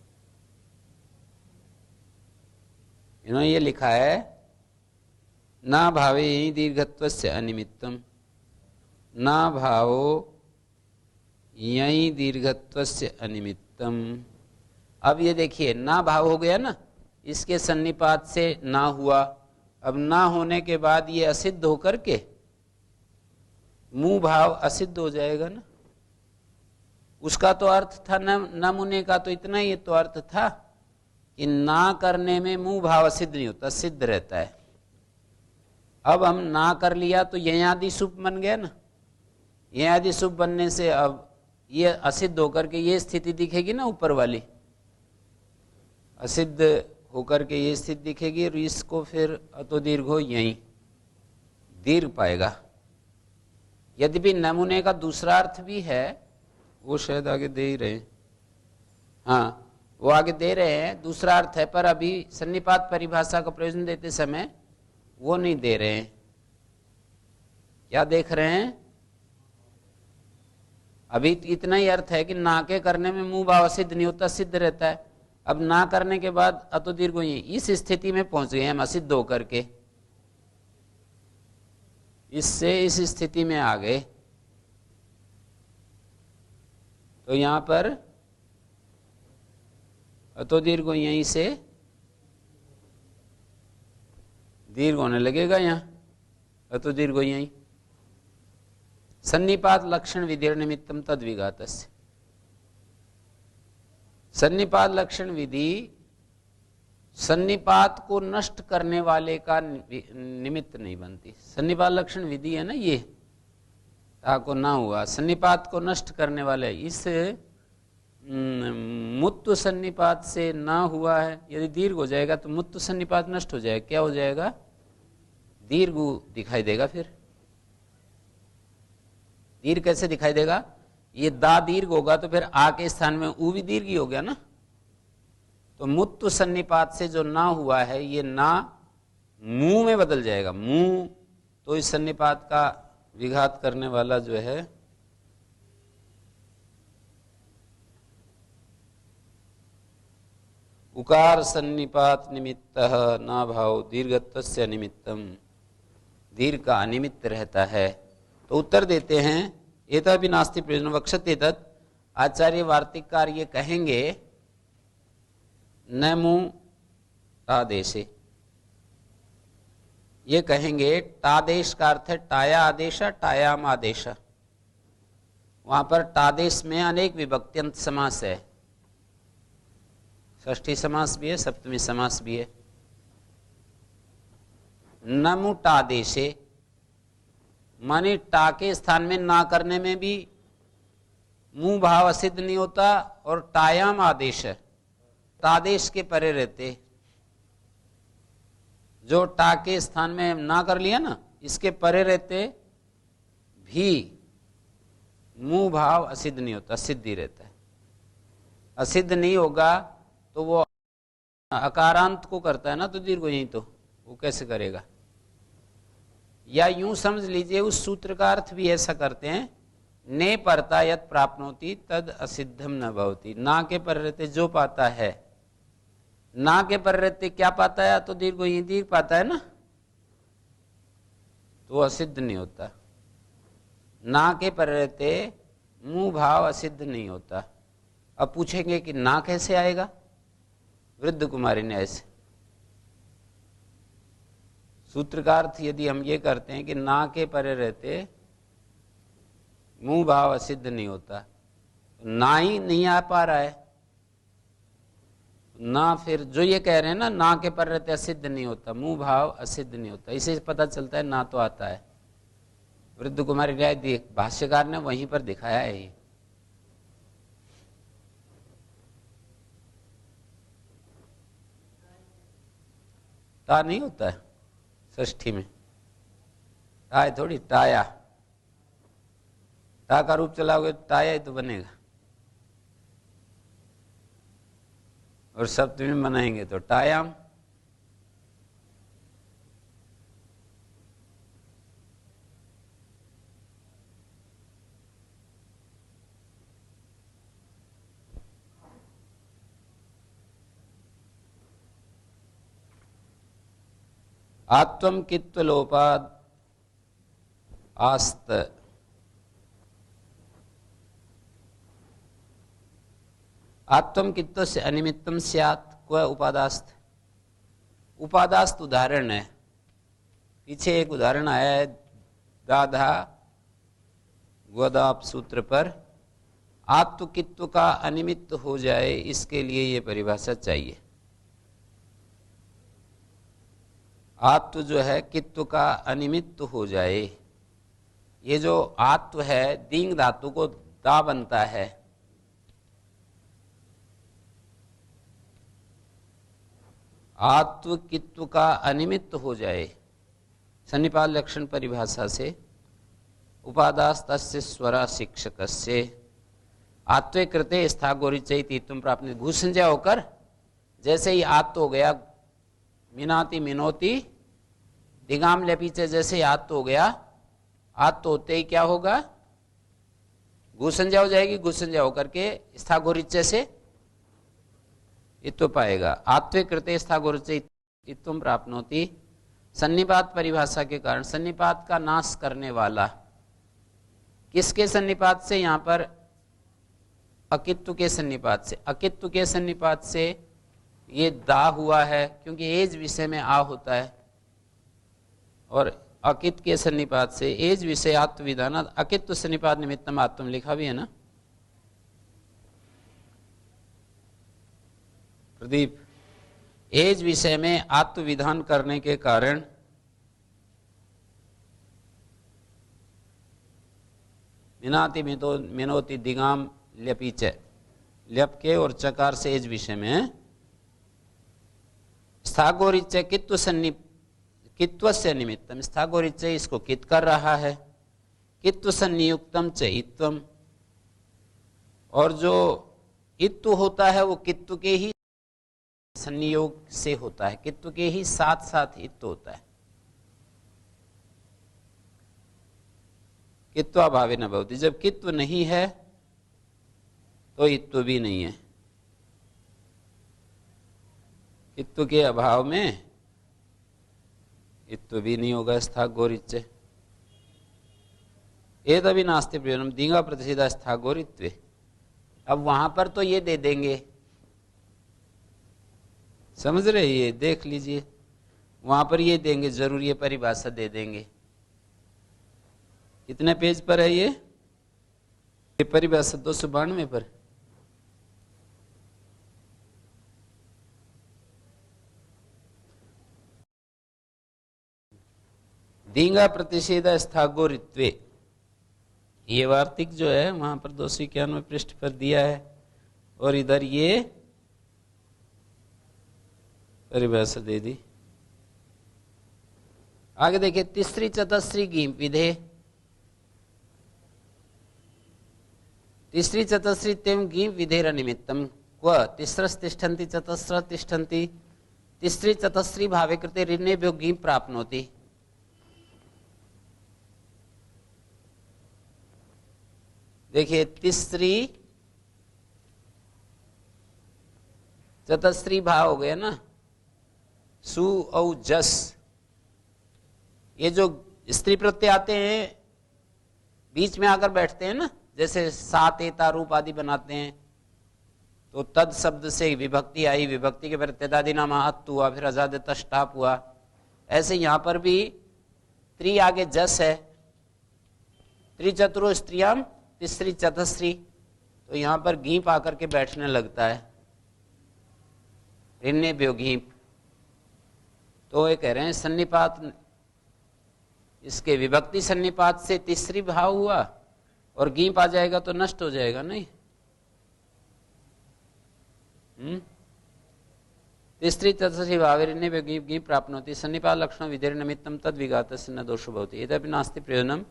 इन्होंने ये लिखा है ना भावे यही दीर्घत्वस्य अनिमित्तम, ना भावो यही दीर्घत्वस्य अनिमित्तम। अब ये देखिए ना भाव हो गया ना, इसके सन्निपात से ना हुआ। अब ना होने के बाद ये असिद्ध होकर के मुंह भाव असिद्ध हो जाएगा ना। उसका तो अर्थ था नमुने का तो इतना ही तो अर्थ था कि ना करने में मुंह भाव असिद्ध नहीं होता, सिद्ध रहता है। अब हम ना कर लिया तो यह आदि शुभ बन गया ना। यह आदि शुभ बनने से अब ये असिद्ध होकर के ये स्थिति दिखेगी ना, ऊपर वाली असिद्ध होकर के ये स्थिति दिखेगी और इसको फिर अतो दीर्घो यही दीर्घ पाएगा। यद्यपि नमूने का दूसरा अर्थ भी है, वो शायद आगे दे ही रहे, हाँ वो आगे दे रहे हैं, दूसरा अर्थ है, पर अभी सन्निपात परिभाषा का प्रयोजन देते समय वो नहीं दे रहे हैं। क्या देख रहे हैं? अभी इतना ही अर्थ है कि ना के करने में मुंह भाव सिद्ध नहीं होता, सिद्ध रहता है। अब ना करने के बाद अतो दीर्घ इस स्थिति में पहुंच गए हम असिद्ध होकर के, इससे इस स्थिति में आ गए। तो यहां पर अतो दीर्घ यहीं से दीर्घ होने लगेगा। यहां अतो दीर्घ यहीं सन्निपात लक्षण विधेय निमित्तम तद विघातस्य। सन्निपात लक्षण विधि सन्निपात को नष्ट करने वाले का निमित्त नहीं बनती। सन्निपात लक्षण विधि है ना, ये ता को ना हुआ, सन्निपात को नष्ट करने वाले। इस मुत्तु सन्निपात से ना हुआ है, यदि दीर्घ हो जाएगा तो मुत्तु सन्निपात नष्ट हो जाएगा। क्या हो जाएगा? दीर्घ दिखाई देगा। फिर दीर्घ कैसे दिखाई देगा? ये दा दीर्घ होगा तो फिर आ के स्थान में ऊ भी दीर्घ ही हो गया ना। तो मुत्तु सन्निपात से जो ना हुआ है, ये ना मुंह में बदल जाएगा। मुंह तो इस सन्निपात का विघात करने वाला जो है उकार सन्निपात निमित्त ना भाव दीर्घत्वस्य निमित्तम, दीर्घ का अनिमित्त रहता है। तो उत्तर देते हैं एतदपि नास्ति प्रयोजन वक्षते तत्। आचार्य वार्तिककार ये कहेंगे न मु तादेशे, ये कहेंगे तादेश का अर्थ है टाया आदेश, टायाम आदेश। वहां पर तादेश में अनेक विभक्त्यंत समास है, षष्ठी समास भी है, सप्तमी समास भी है। नमु टादेशे माने टा के स्थान में ना करने में भी मुंह भाव असिद्ध नहीं होता, और टायाम आदेश है, तादेश के परे रहते। जो टा के स्थान में ना कर लिया ना, इसके परे रहते भी मुंह भाव असिद्ध नहीं होता, सिद्ध ही रहता है। असिद्ध नहीं होगा तो वो अकारांत को करता है ना, तो दीर्घ यही तो वो कैसे करेगा? या यूं समझ लीजिए, उस सूत्र का अर्थ भी ऐसा करते हैं, ने परता यत् प्राप्नोति तद असिद्धम न भवति। ना के पर रहते जो पाता है, ना के पर रहते क्या पाता है? तो दीर्घ ही दीर्घ पाता है ना, तो वो असिद्ध नहीं होता। ना के पर रहते मुंह भाव असिद्ध नहीं होता। अब पूछेंगे कि ना कैसे आएगा? वृद्ध कुमारी न्याय से। सूत्र का अर्थ यदि हम ये करते हैं कि ना के परे रहते मुंह भाव असिद्ध नहीं होता, तो ना ही नहीं आ पा रहा है ना। फिर जो ये कह रहे हैं ना के पर रहते असिद्ध नहीं होता, मुंह भाव असिद्ध नहीं होता, इसे पता चलता है ना तो आता है। वृद्ध कुमारी न्याय भाष्यकार ने वहीं पर दिखाया है ये। ता नहीं होता है षष्ठी में, टाय थोड़ी टाया। ता का रूप चलाओगे तो टाया ही तो बनेगा, और सप्तमी में बनाएंगे तो टायाम। आत्वम कित्व लोपाद आस्त, आत्वम कित्व से अनिमित्तम स्यात् क्व उपादास्त। उपादास्त उदाहरण है, पीछे एक उदाहरण आया है दाधा गोदाप सूत्र पर। आत्व कित्व का अनिमित्त हो जाए, इसके लिए ये परिभाषा चाहिए। आत्व जो है कित्व का अनिमित्त हो जाए। ये जो आत्व है दींग धातु को दा बनता है, आत्व कित्व का अनिमित्त हो जाए। सन्निपात लक्षण परिभाषा से उपादास्तस्य स्वरा शिक्षकस्य आत्वे कृते स्थागोरिचयति तुम प्राप्त। भूसंज्ञा होकर जैसे ही आत्व हो गया, मिनाति मिनोति दिगाम ले पीछे जैसे आत्व हो गया, आत्व होते ही क्या होगा? घुसंज्ञा हो जाएगी। घुसंज्ञा होकर के स्थागोरिच्य से इत्व पाएगा। आत्वे कृते स्थागोरिच्य इत्वम प्राप्नोति। सन्निपात परिभाषा के कारण सन्निपात का नाश करने वाला, किसके सन्निपात से? यहां पर अकित्व के सन्निपात से। अकित्व के सन्निपात से ये दा हुआ है, क्योंकि एज विषय में आ होता है, और अकित के सन्निपात से एज विषय आत्म विधान अकित्व सन्निपात निमित्तम आत्म लिखा भी है ना। प्रदीप, एज विषय में आत्मविधान करने के कारण मिनाति मिनोति दिगाम ल्यपीच, ल्यप के और चकार से एज विषय में स्थागोरिच कित्व से निमित्तम, स्थागोरिच इसको कित कर रहा है, कित्व संनियुक्तम च इत्वम, और जो इत्व होता है वो कित्व के ही संयोग से होता है, कित्व के ही साथ साथ इत्व होता है। कित्वाभावे न भवति, जब कित्व नहीं है तो इत्व भी नहीं है। कित्व के अभाव में इत्व भी नहीं होगा। स्थागोरिच्चे एतदपि नास्ति प्रयोजनम दींगा प्रतिषेधा स्थागोरित्वे। अब वहां पर तो ये दे देंगे, समझ रहे, ये देख लीजिए, वहां पर ये देंगे, जरूर ये परिभाषा दे देंगे। कितने पेज पर है ये परिभाषा? 292 पर। दींगा प्रतिषेध स्थागोरित्वे, ये वार्तिक जो है वहां पर 291 पृष्ठ पर दिया है, और इधर ये परिभाषा दे दी। आगे देखिए, तीसरी चतस्री गीम विधे, तीसरी चतस्री तेम गीम विधेर निमित्तम क्व तिस्रस्तिष्ठन्ति चतस्र तिष्ठन्ति, तीसरी चतस्री भावे कृते ऋणेभ्यो गीम प्राप्नोति। देखिए, तीसरी चतस्री भाव हो गया ना, सु औ जस, ये जो स्त्री प्रत्यय आते हैं बीच में आकर बैठते हैं ना, जैसे सात एता रूप आदि बनाते हैं, तो तद शब्द से विभक्ति आई, विभक्ति के बाद तेदादि नाम अत हुआ, फिर अजाद तष्टाप हुआ। ऐसे यहां पर भी त्रि आगे जस है, त्रिचतुरो स्त्रियाम तीसरी चतस्री, तो यहां पर गीप आकर के बैठने लगता है, ऋण्यभ्यो गीप। तो ये कह रहे हैं सन्निपात, इसके विभक्ति सन्निपात से तीसरी भाव हुआ, और गीप आ जाएगा तो नष्ट हो जाएगा, नहीं? तीसरी चतुर्थी भावेरण्य गीप गीप प्राप्नोति सन्निपात लक्षण विधेर निमित्तम तद विघातस्य न दोषो भवति। यद्यपि नास्ति प्रयोजनम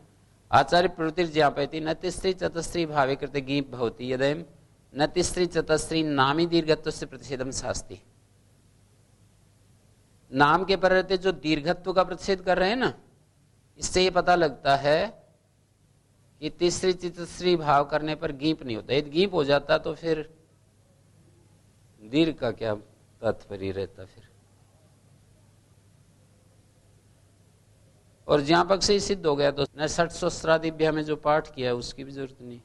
आचार्य प्रवृत्तिर्ज्ञापयति न तीसरी चतुस्त्री भावे कृते गीप भवति यदयम् न तीसरी चतुस्त्री नामी दीर्घत्वस्य प्रतिषेधम शास्ति। नाम के पर रहते जो दीर्घत्व का प्रतिषेध कर रहे हैं ना, इससे ये पता लगता है कि तीसरी चतुस्त्री भाव करने पर गीप नहीं होता। यदि गीप हो जाता तो फिर दीर्घ का क्या तात्पर्य रहता फिर। और ज्ञापक से ही सिद्ध हो गया तो न षट सहस्रादिभ्य हमें जो पाठ किया उसकी भी जरूरत नहीं।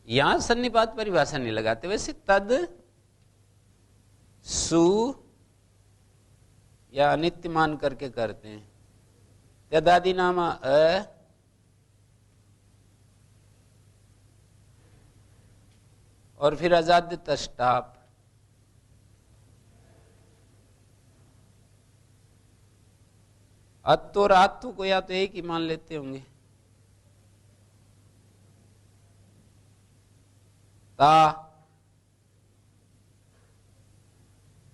यहां सन्निपात परिभाषा नहीं लगाते, वैसे तद सु या अनित्य मान करके करते हैं। तदादि नाम अ, और फिर अजाद्य तष्टाप, अत्तो और आत्तु को या तो एक ही मान लेते होंगे। ता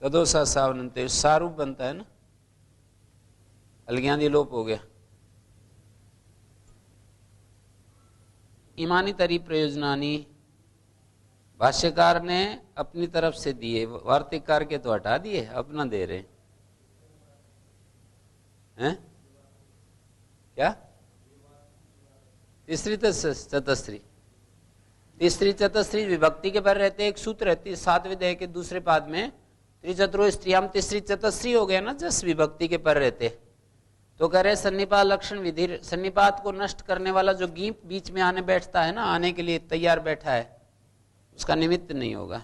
तदोसा सावनते सारूप बनता है ना, अलज्ञानी लोप हो गया। इमानी तरी प्रयोजनानी भाष्यकार ने अपनी तरफ से दिए, वार्तिककार के तो हटा दिए, अपना दे रहे हैं। क्या तीसरी चतस्त्री, तीसरी चतस्त्री विभक्ति के पर रहते, एक सूत्र रहती है सातवें अध्याय के दूसरे पाद में, त्रिचतुरो स्त्रियाम तीसरी चतस्त्री हो गया ना, जस विभक्ति के पर रहते। तो कह रहे सन्निपात लक्षण विधि, सन्निपात को नष्ट करने वाला जो गीप बीच में आने बैठता है ना, आने के लिए तैयार बैठा है, उसका निमित्त नहीं होगा।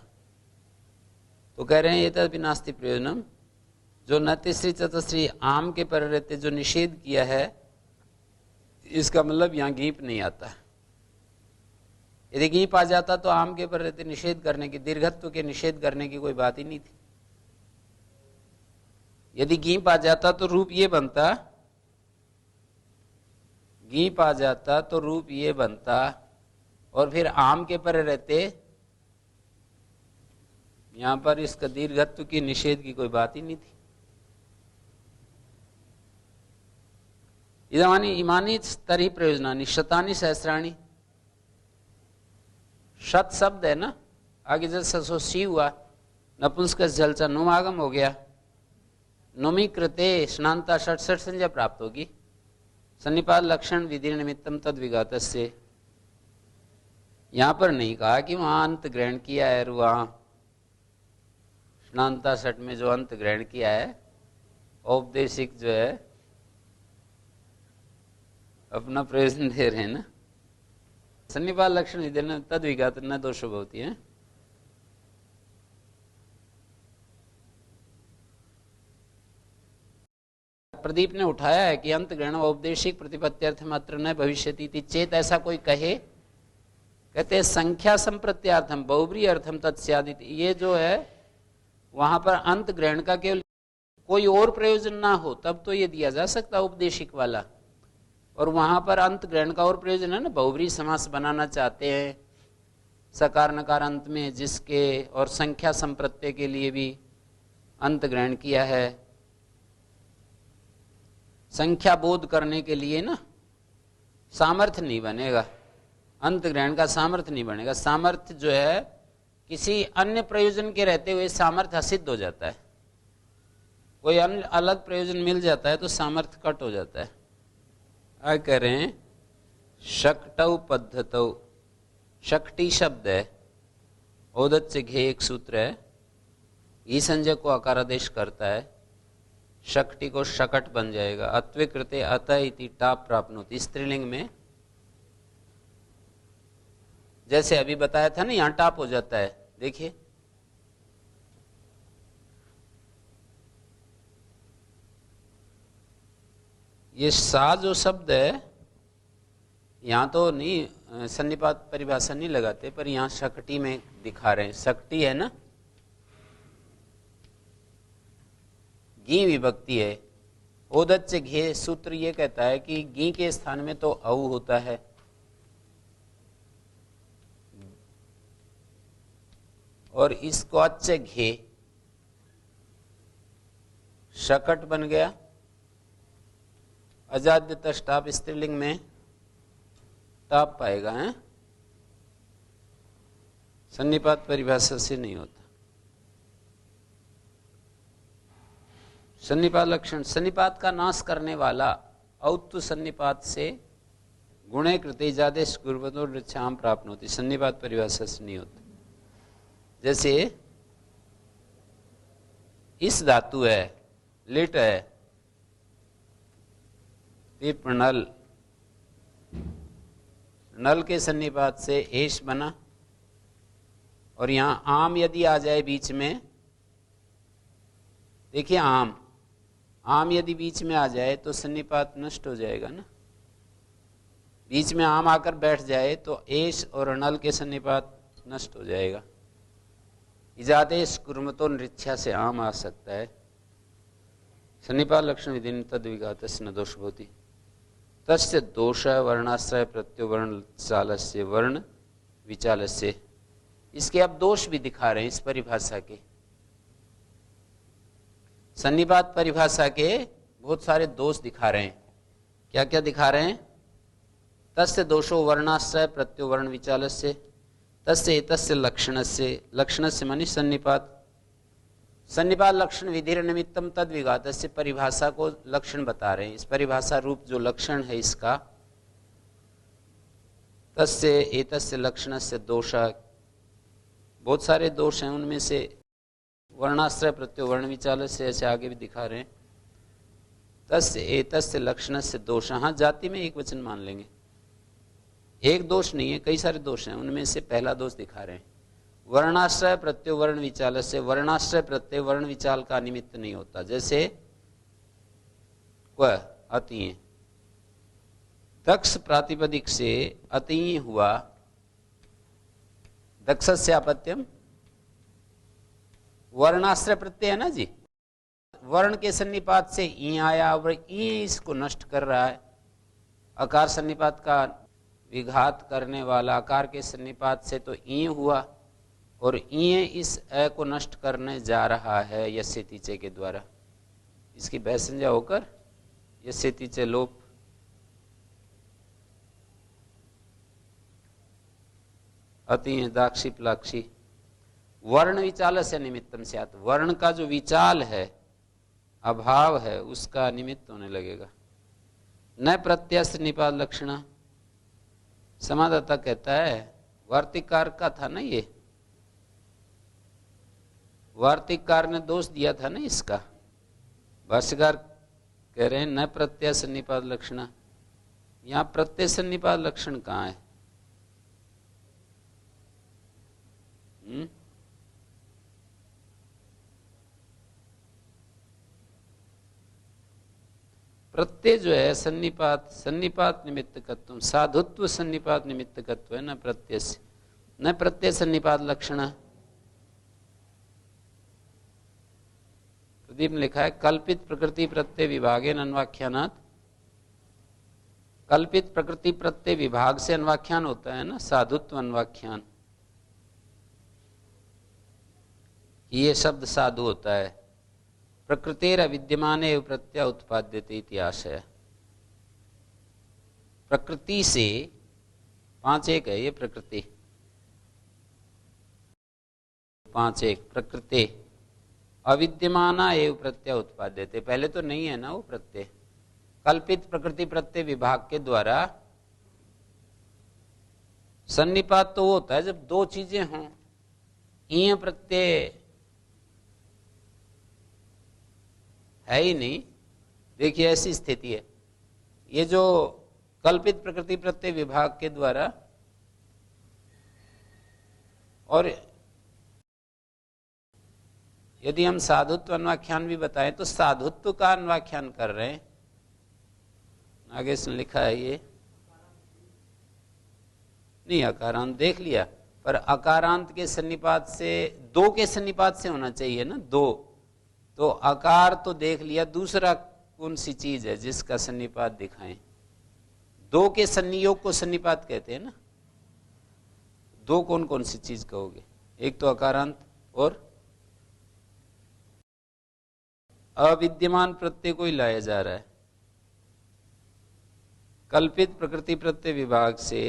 तो कह रहे हैं ये तद नास्ति प्रयोजनम, जो न तीसरी चतुस्त्री आम के पर रहते जो निषेध किया है, इसका मतलब यहां गीप नहीं आता। यदि गीप आ जाता तो आम के पर रहते निषेध करने की, दीर्घत्व के निषेध करने की कोई बात ही नहीं थी। यदि गीप आ जाता तो रूप ये बनता, गीप आ जाता तो रूप ये बनता, और फिर आम के पर रहते यहां पर इसका दीर्घत्व की निषेध की कोई बात ही नहीं थी। इदानी इमानी तरी प्रयोजनानि शतानि सहस्राणी, शत शब्द है ना, आगे जैसा सो सी हुआ, नपुंसक जलचा नुमागम हो गया, नुमी कृते स्नानता 67 संज्ञा प्राप्त होगी। सन्निपात लक्षण विधि निमित्तम तद विघात से, यहां पर नहीं कहा कि वहां अंत ग्रहण किया है, और वहां स्नानता 60 में जो अंत ग्रहण किया है, औपदेशिक जो है अपना प्रयोजन दे रहे हैं ना। सन्निपात लक्षण विधि ने तद विघात न दोष होती है। प्रदीप ने उठाया है कि अंत ग्रहण औपदेशिक प्रतिपत्त्यर्थ मात्र न भविष्यति चेत, ऐसा कोई कहे, कहते हैं संख्या संप्रत्यार्थम बहुब्री अर्थम तत्स्यादिति, ये जो है वहां पर अंत ग्रहण का केवल कोई और प्रयोजन ना हो तब तो ये दिया जा सकता उपदेशिक वाला, और वहां पर अंत ग्रहण का और प्रयोजन है ना, बहुब्री समास बनाना चाहते हैं सकार नकार अंत में जिसके, और संख्या संप्रत्यय के लिए भी अंत ग्रहण किया है, संख्या बोध करने के लिए ना, सामर्थ्य नहीं बनेगा, अंत ग्रहण का सामर्थ्य नहीं बनेगा। सामर्थ्य जो है किसी अन्य प्रयोजन के रहते हुए सामर्थ्य असिद्ध हो जाता है, कोई अन्य अलग प्रयोजन मिल जाता है तो सामर्थ्य कट हो जाता है। आगे कह रहे हैं शक्टौ पद्धतौ, शक्ति शब्द है, औदत्य घे एक सूत्र है, ई संजय को अकारादेश करता है, शक्ति को शकट बन जाएगा। अत्वे कृते अत इति टाप प्राप्नोति, स्त्रीलिंग में जैसे अभी बताया था ना, यहां टाप हो जाता है, देखिए ये सा जो शब्द है यहां तो नहीं, सन्निपात परिभाषा नहीं लगाते, पर यहां शक्ति में दिखा रहे हैं, शक्ति है ना, गी विभक्ति है। औदत्य घे सूत्र ये कहता है कि गी के स्थान में तो औ होता है, और इसको अच्छे घे शकट बन गया, अजाद्य तष्टाप स्त्रीलिंग में टाप पाएगा है, सन्निपात परिभाषा से नहीं होता। सन्निपात लक्षण, सन्निपात का नाश करने वाला, औत्तु सन्निपात से गुणे कृते जादेश गुरुवतो रक्षाम प्राप्त होती, सन्निपात परिभाषा से नहीं होता। जैसे इस धातु है, लिट है, नल, नल के सन्निपात से एश बना, और यहां आम यदि आ जाए बीच में, देखिए आम, आम यदि बीच में आ जाए तो सन्निपात नष्ट हो जाएगा ना, बीच में आम आकर बैठ जाए तो एश और नल के सन्निपात नष्ट हो जाएगा। इजादेश कुर्मतो नृच्छा से आम आ सकता है। सन्निपात लक्षण विधि तद विघातस्य न दोष भवति, तस्य दोष वर्णाश्रय प्रत्यो वर्ण चालस्य वर्ण विचालस्य। इसके अब दोष भी दिखा रहे हैं इस परिभाषा के, सन्निपात परिभाषा के बहुत सारे दोष दिखा रहे हैं। क्या क्या दिखा रहे हैं? तस्य दोषो वर्णाश्रय प्रत्यो वर्ण विचालस्य, तस्य एतस्य लक्षणस्य, लक्षणस्य माने सन्निपात, सन्निपात लक्षण विधिर निमित्तम तद विघातस्य, परिभाषा को लक्षण बता रहे हैं, इस परिभाषा रूप जो लक्षण है इसका, तस्य एतस्य लक्षणस्य दोष, बहुत सारे दोष हैं, उनमें से वर्णाश्रय प्रत्यो वर्ण विचाल से ऐसे आगे भी दिखा रहे हैं। तस्य एतस्य लक्षणस्य दोष, हाँ जाति में एक वचन मान लेंगे, एक दोष नहीं है, कई सारे दोष हैं, उनमें से पहला दोष दिखा रहे हैं वर्णाश्रय प्रत्यो वर्ण विचाल से। वर्णाश्रय प्रत्यय वर्ण विचाल का निमित्त नहीं होता, जैसे क्व अति, तक्ष प्रातिपदिक से अति हुआ, दक्षस्यापत्यम वर्णाश्रय प्रत्यय है ना जी, वर्ण के सन्निपात से ई आया और ई इसको नष्ट कर रहा है। अकार सन्निपात का विघात करने वाला अकार के सन्निपात से तो ई हुआ, और ई इस अ को नष्ट करने जा रहा है यस्य तीचे के द्वारा। इसकी भय संज्ञा होकर यस्य तीचे लोप। अति दाक्षी प्लाक्षी वर्ण विचाल से निमित्तम स्यात्, वर्ण का जो विचाल है, अभाव है, उसका निमित्त होने लगेगा। न प्रत्यय निपात लक्षण, समादाता कहता है वार्तिककार का था ना ये, वार्तिककार ने दोष दिया था ना इसका। भाष्यकार कह रहे हैं न प्रत्यय सन्निपात लक्षण, यहां प्रत्यय सन्निपात लक्षण कहाँ है? प्रत्यय जो है सन्निपात, सन्निपात निमित्तकत्व, साधुत्व सन्निपात निमित्तकत्व है न प्रत्यय से, न प्रत्यय सन्निपात लक्षण। प्रदीप ने लिखा है कल्पित प्रकृति प्रत्यय विभागेन अन्वाख्यानात्, कल्पित प्रकृति प्रत्यय विभाग से अन्वाख्यान होता है ना, साधुत्व अन्वाख्यान, ये शब्द साधु होता है। प्रकृतेर विद्यमान प्रत्यय उत्पाद्यते इति आशय, प्रकृति से 5-1 है ये प्रकृति, 5-1 प्रकृति अविद्यमाना एव प्रत्यय उत्पाद्यते, पहले तो नहीं है ना वो प्रत्यय। कल्पित प्रकृति प्रत्यय विभाग के द्वारा सन्निपात तो वो होता है जब दो चीजें हों, ईय प्रत्यय है ही नहीं। देखिए ऐसी स्थिति है, ये जो कल्पित प्रकृति प्रत्यय विभाग के द्वारा, और यदि हम साधुत्व अन्वाख्यान भी बताएं तो साधुत्व का अन्वाख्यान कर रहे हैं। आगे से लिखा है ये नहीं, अकारांत देख लिया, पर अकारांत के सन्निपात से, दो के सन्निपात से होना चाहिए ना, दो, तो आकार तो देख लिया, दूसरा कौन सी चीज है जिसका सन्निपात दिखाएं? दो के संनियोग को सन्निपात कहते हैं ना। दो कौन कौन सी चीज कहोगे? एक तो अकारांत और अविद्यमान प्रत्यय को ही लाया जा रहा है। कल्पित प्रकृति प्रत्यय विभाग से,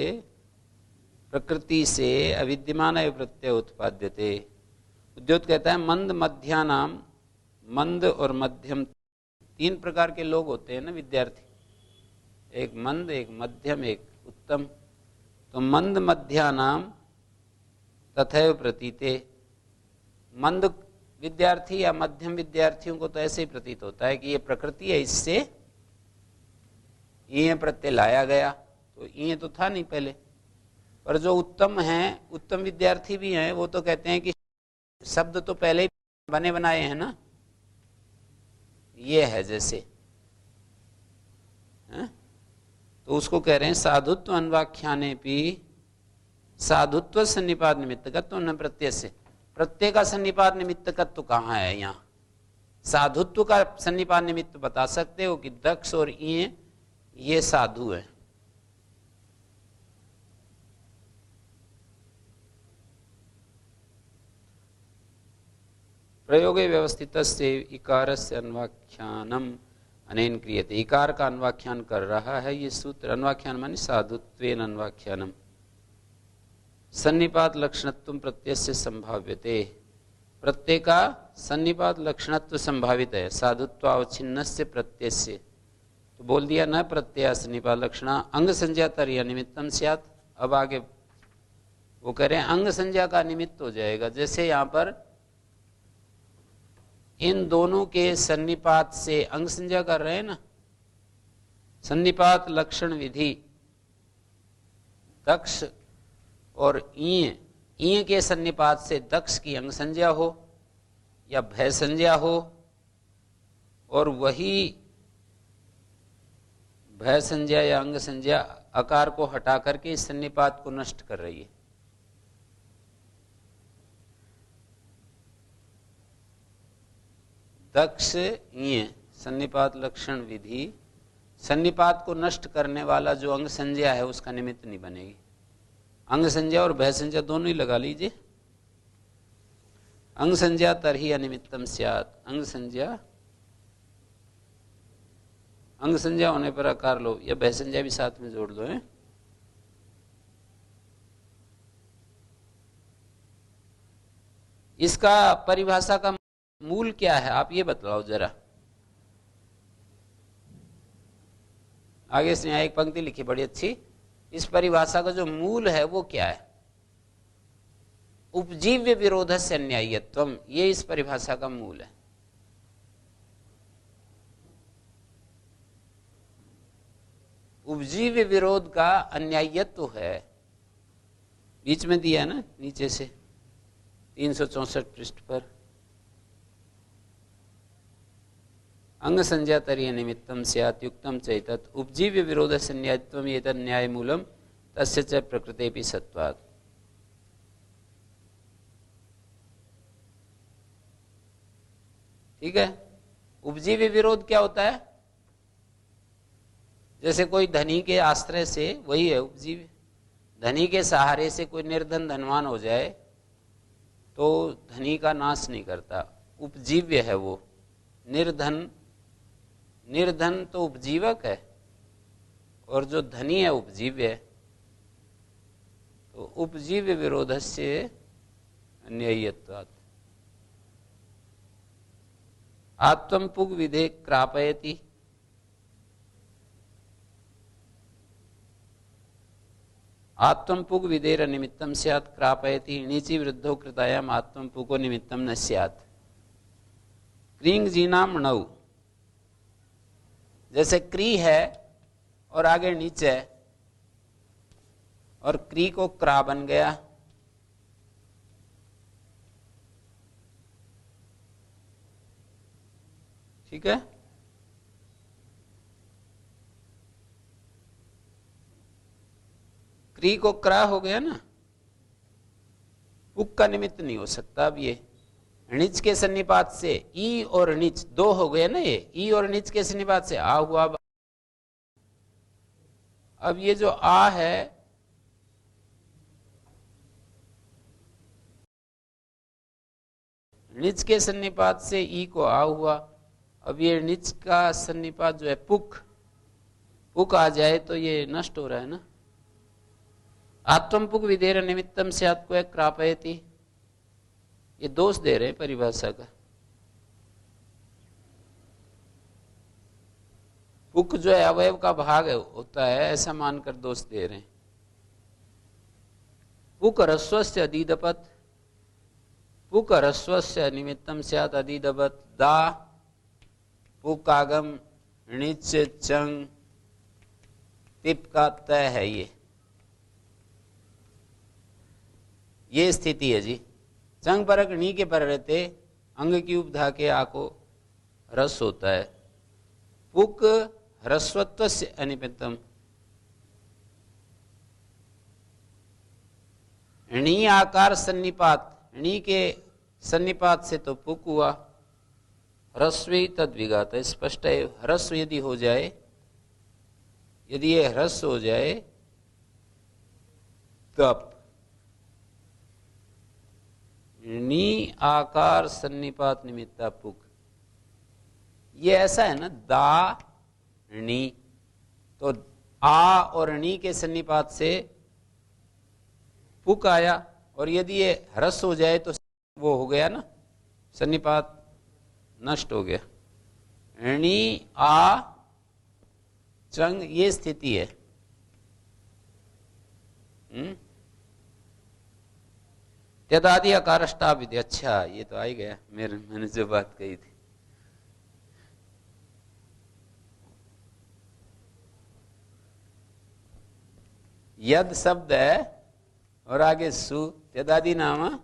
प्रकृति से अविद्यमान प्रत्यय उत्पाद्यते। उद्योत कहता है मंद मध्यानाम, मंद और मध्यम 3 प्रकार के लोग होते हैं ना विद्यार्थी, एक मंद, एक मध्यम, एक उत्तम। तो मंद मध्यानाम तथैव प्रतीते, मंद विद्यार्थी या मध्यम विद्यार्थियों को तो ऐसे ही प्रतीत होता है कि ये प्रकृति है, इससे ये प्रत्यय लाया गया, तो ये तो था नहीं पहले। पर जो उत्तम हैं, उत्तम विद्यार्थी भी हैं, वो तो कहते हैं कि शब्द तो पहले ही बने बनाए हैं ना, ये है जैसे है? तो उसको कह रहे हैं साधुत्व अन्वाख्याने भी साधुत्व सन्निपात निमित्तकत्व न प्रत्यय से। प्रत्यय का सन्निपात निमित्तकत्व कहाँ है? यहाँ साधुत्व का सन्निपात निमित्त बता सकते हो कि दक्ष और ये साधु है। प्रयोगे व्यवस्थित से इकार से अन्वाख्यानम अनेन क्रियते, इकार का अन्वाख्यान कर रहा है ये सूत्र। अन्वाख्यान मानी साधुत्वेन अन्वाख्यानम, सन्निपात लक्षणत्व प्रत्यय से संभाव्यते, प्रत्यय का सन्निपात लक्षणत्व संभावित है साधुत्वावच्छिन्न से प्रत्यय से। तो बोल दिया न प्रत्यय सन्निपात लक्षणा अंग संज्ञा तर्य निमित्तम स्यात्। अब आगे वो कह रहे हैं अंग संज्ञा का निमित्त हो जाएगा। जैसे यहाँ पर इन दोनों के सन्निपात से अंग संज्ञा कर रहे हैं ना, सन्निपात लक्षण विधि दक्ष और ईय के सन्निपात से दक्ष की अंग संज्ञा हो या भय संज्ञा हो, और वही भय संज्ञा या अंग संज्ञा आकार को हटा करके इस सन्निपात को नष्ट कर रही है। दक्ष ये सन्निपात लक्षण विधि, सन्निपात को नष्ट करने वाला जो अंग संज्ञा है उसका निमित्त नहीं बनेगी। अंग संज्ञा और भय संज्ञा दोनों ही लगा लीजिए। अंग संज्ञा तरही अनिमित्तम स्यात्, अंग संज्ञा होने पर आकार लो, या भय संज्ञा भी साथ में जोड़ दो है। इसका परिभाषा का मूल क्या है आप ये बतलाओ जरा। आगे से यहाँ एक पंक्ति लिखी बड़ी अच्छी, इस परिभाषा का जो मूल है वो क्या है? उपजीव्य विरोधस्य अन्यायत्वम, ये इस परिभाषा का मूल है। उपजीव्य विरोध का अन्यायत्व है, बीच में दिया ना नीचे से 364 पृष्ठ पर। अंग संज्ञा तरीय निमित्तम स्यात् युक्तम चैतत उपजीव्य विरोधस्य न्यायत्वम एतत् न्यायमूलम तस्य च प्रकृतेपि सत्वात्। ठीक है, उपजीव्य विरोध क्या होता है? जैसे कोई धनी के आश्रय से, वही है उपजीव्य, धनी के सहारे से कोई निर्धन धनवान हो जाए तो धनी का नाश नहीं करता, उपजीव्य है वो। निर्धन तो उपजीवक है और जो धनी है उपजीव्य है। तो उपजीव्य विरोधस्य अन्यायत्वात्। आत्मपुग विधे क्रापयति, आत्मपुग विधेर निमित्तम स्यात् क्रापयति, णिचि वृद्धो कृतायाम आत्मपुगो निमित्तम न स्यात्। क्रींग जीनाम णौ, जैसे क्री है और आगे नीचे है और क्री को क्रा बन गया, ठीक है। क्री को क्रा हो गया ना, पुक का निमित्त नहीं हो सकता। अब ये णिच के सन्निपात से ई और णिच दो हो गए ना, ये ई और णिच के सन्निपात से आ हुआ। अब ये जो आ है णिच के सन्निपात से ई को आ हुआ। अब ये णिच का सन्निपात जो है पुक आ जाए तो ये नष्ट हो रहा है ना। आत्मपुग विधेर निमित्तम स्यात् को क्रापयति, ये दोष दे रहे हैं परिभाषा का। पुक जो है अवयव का भाग होता है, ऐसा मानकर दोष दे रहे हैं। पुक ह्रस्वस्य अदीदपत्, पुक ह्रस्वस्य निमित्तम स्यात् अदीदपत्। दा पुक आगम णिच चंग तिप का तय है, ये स्थिति है जी। चंग परक नी के पर रहते अंग की उपधा के आ को रस होता है। पुक ह्रस्वत्व से अनिमित्तम, णी आकार सन्निपात, णी के सन्निपात से तो पुक हुआ। ह्रस्वी तद विघात, स्पष्ट है। ह्रस्व यदि हो जाए, यदि ये ह्रस्व हो जाए तब नी आकार सन्निपात निमित्ता पुक, ये ऐसा है ना। दा णी, तो आ और णी के सन्निपात से पुक आया, और यदि ये ह्रस्व हो जाए तो वो हो गया ना, सन्निपात नष्ट हो गया। णी आ चंग, ये स्थिति है। त्यदादि अकारष्टा विधि। अच्छा, ये तो आ ही गया मैंने जो बात कही थी। यद शब्द है और आगे सु, त्यदादि नाम,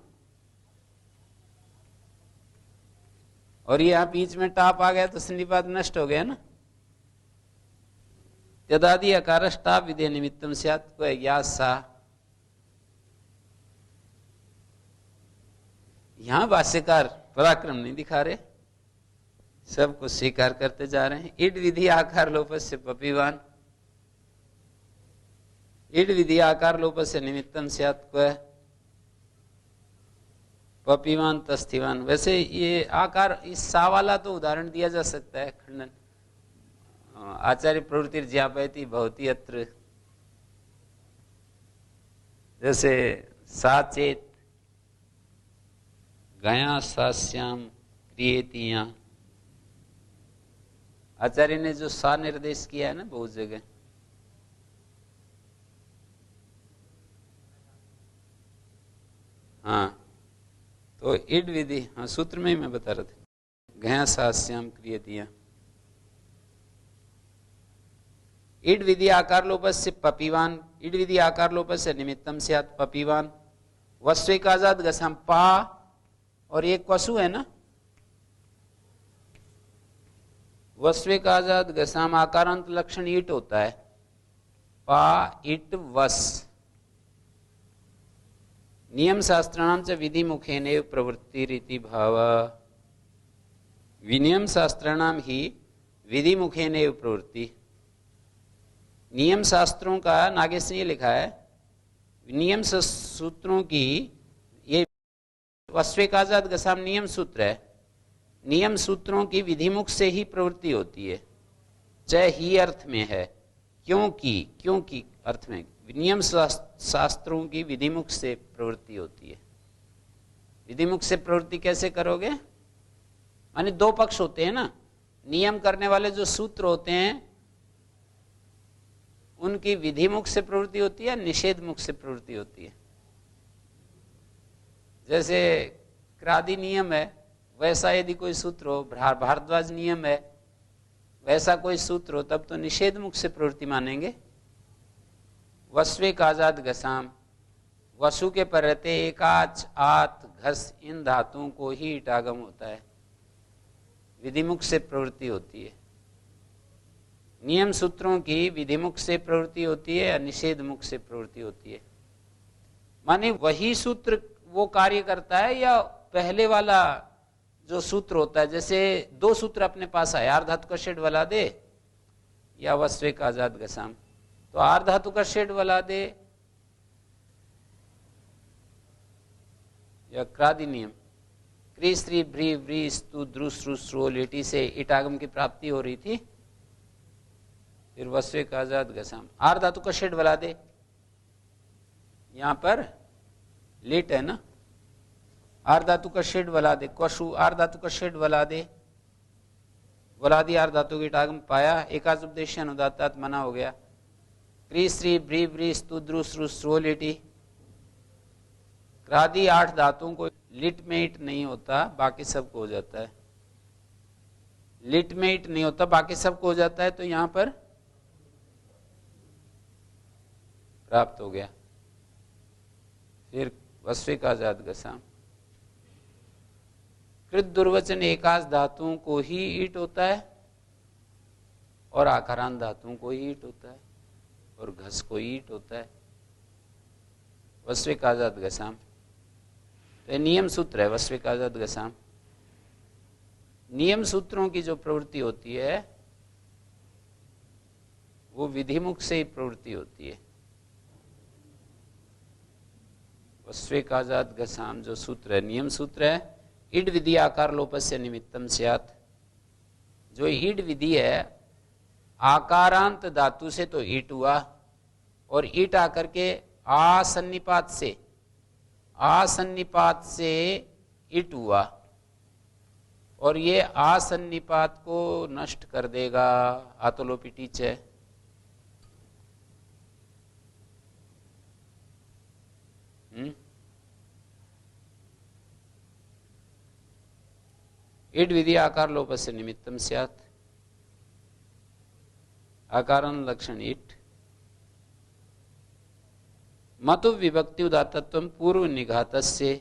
और ये यहां बीच में टाप आ गया तो सन्निपात नष्ट हो गया ना। त्यदादि अकारष्टा विधि निमित्तम स्यात् को या सा। यहां भाष्यकार पराक्रम नहीं दिखा रहे, सब कुछ स्वीकार करते जा रहे हैं। इड विधि आकार लोपस्य पपिवान, इड विधि आकार लोपस्य निमित्तम स्यात् क्व पपिवान तस्थिवान। वैसे ये आकार, इस सा वाला तो उदाहरण दिया जा सकता है, खंडन आचार्य प्रवृत्ति ज्ञापयति भवति अत्र, जैसे साचेत गया सास्याम क्रियेति, यहाँ आचार्य ने जो सा निर्देश किया है ना बहुत जगह, हाँ तो इड विधि, हाँ सूत्र में ही मैं बता रहा था, गया सास्याम क्रियेति। इड विधि आकार लोपस्य पपिवान, इड विधि आकार लोपस्य निमित्तम स्यात् पपिवान। वस्वेकाजाद गसाम, पा और एक वसु है ना, वस्वेकाजाद गसाम आकारांत लक्षण ईट होता है, पा इट वस। नियम शास्त्राणाम च विधि मुखेनेव प्रवृत्ति रीति भाव, विनियम शास्त्राणाम ही विधि मुखेनेव प्रवृत्ति। नियम शास्त्रों का, नागेश ने लिखा है, नियम सूत्रों की, ये वस्वेकाजाद गसाम नियम सूत्र है, नियम सूत्रों की विधिमुख से ही प्रवृत्ति होती है, चाहे ही अर्थ में है, क्योंकि अर्थ में, नियम शास्त्रों की विधिमुख से प्रवृत्ति होती है। विधिमुख से प्रवृत्ति कैसे करोगे, माने दो पक्ष होते हैं ना, नियम करने वाले जो सूत्र होते हैं उनकी विधिमुख से प्रवृत्ति होती है, निषेध मुख से प्रवृत्ति होती है। जैसे क्रादि नियम है, वैसा यदि कोई सूत्र हो, भारद्वाज नियम है, वैसा कोई सूत्र हो, तब तो निषेध मुख से प्रवृत्ति मानेंगे। वस्वेक आजाद घसाम, वसु के पर रहते एकाच आत घस, इन धातुओं को ही इटागम होता है, विधिमुख से प्रवृत्ति होती है। नियम सूत्रों की विधिमुख से प्रवृत्ति होती है या निषेध मुख से प्रवृत्ति होती है। माने वही सूत्र वो कार्य करता है या पहले वाला जो सूत्र होता है, जैसे दो सूत्र अपने पास है, आर धातु का शेड वाला दे या वस्वेक आजाद घसाम, तो आर धातु का शेड वाला दे या क्रादि नियम, क्री स्त्री भ्री व्री स्तु द्रु श्रु श्रो लेटी से इटागम की प्राप्ति हो रही थी, फिर वस्वेक आजाद घसाम, आर धातु का शेड वाला दे, यहां पर लेट है ना, आर धातु का शेड वाला दे, क्वशु आर धातु का शेड वाला दे, वलादी आर धातु की टागम पाया, एकाज उपदेश अनुदातात मना हो गया। क्री श्री भ्री व्री स्तु द्रु श्रु श्रो लेटी, क्रादि 8 धातुओं को लिट में इट नहीं होता, बाकी सबको हो जाता है, लिट में इट नहीं होता, बाकी सबको हो जाता है, तो यहां पर प्राप्त हो गया। फिर वस्वेक आजाद घसाम, कृत दुर्वचन एकाश धातुओं को ही ईट होता है और आकारांत धातुओं को ही ईट होता है और घस को ईट होता है। वस्वेक आजाद घसाम, तो नियम सूत्र है वस्वेक आजाद घसाम। नियम सूत्रों की जो प्रवृत्ति होती है वो विधिमुख से ही प्रवृत्ति होती है। वस्वेक आजाद घसाम जो सूत्र है, नियम सूत्र है, इड विधि आकार लोपस्य निमित्तम स्यात्, जो ईड विधि है आकारांत धातु से तो ईट हुआ और ईट आकर के आसन्निपात से ईट हुआ और ये आसन्निपात को नष्ट कर देगा, आतोलोपिटीच है। इड विधि आकार लोपस्य निमित्तम स्यात्, आकारान लक्षण इट। मतु विभक्ति उदात्तत्वं पूर्व निघातस्य,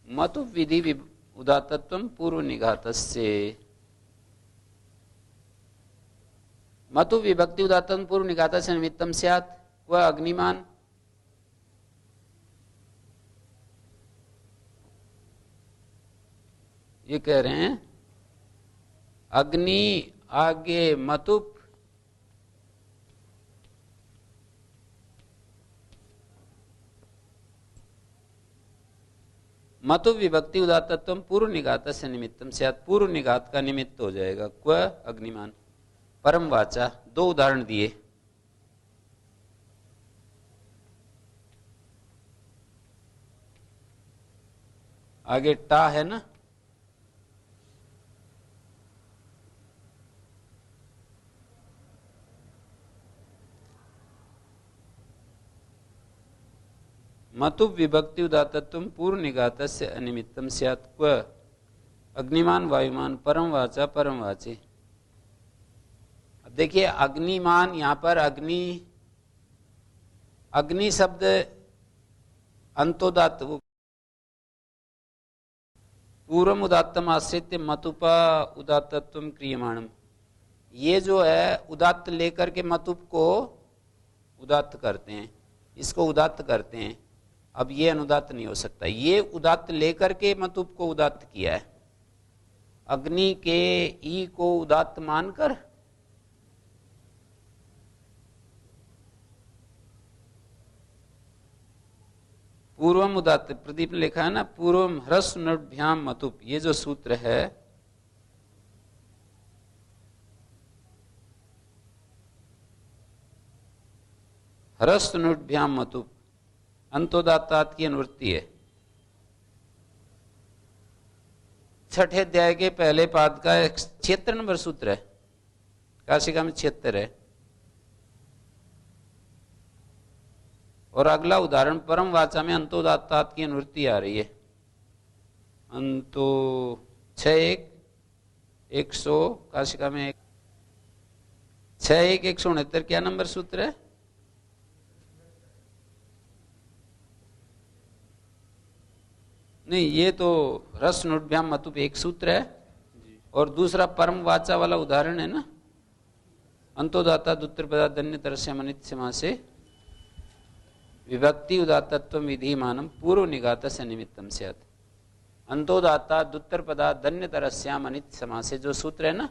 मतु विधि उदात्तत्वं पूर्व निघातस्य, मतु विभक्ति उदात्तत्वं पूर्व निघातस्य निमित्तम स्यात्, वह अग्निमान। ये कह रहे हैं अग्नि आगे मतुप, मतु विभक्ति उदात्तत्व पूर्व निघात से निमित्तम स्यात्, पूर्व निघात का निमित्त हो जाएगा। क्व अग्निमान परम वाचा, दो उदाहरण दिए। आगे टा है ना, मतु विभक्ति उदात्तत्व पूर्व निघात से अनिमित्तम स्यात्। क्व अग्निमान वायुमान परम वाचा परम वाचे। अब देखिए अग्निमान, यहां पर अग्नि, अग्नि शब्द अंतोदात्त, पूर्वम उदात्तम आश्रित्य मतुपा उदात्तत्व क्रियमाणम, ये जो है उदात्त लेकर के मतुप को उदात्त करते हैं, इसको उदात्त करते हैं। अब ये अनुदात्त नहीं हो सकता, ये उदात्त लेकर के मतुप को उदात्त किया है। अग्नि के ई को उदात्त मानकर पूर्वम उदात्त, प्रदीप ने लिखा है ना, पूर्वम ह्रस्व नोटभ्याम मतुप, ये जो सूत्र है ह्रस्व नोटभ्याम मतुप, अंतोदात्तात की अनुवृत्ति है। छठे अध्याय के पहले पाद का 76 नंबर सूत्र है, काशिका में 76 है। और अगला उदाहरण परम वाचा में अंतोदात्तात की अनुवृत्ति आ रही है। अंतो 6-1-100 काशिका में 6-1-169 क्या नंबर सूत्र है? नहीं, ये तो रस नोटभ्याम मतुप एक सूत्र है और दूसरा परम वाचा वाला उदाहरण है ना, अंतोदाता दुत्तर पदार्थ धन्य तरस्य मनित समा से विभक्ति उदात्तत्व विधिमानम पूर्व निघात से निमित्तम स्यात्। अंतोदाता दुत्तर पदार्थ धन्य तरस्याम अनित समा से जो सूत्र है ना,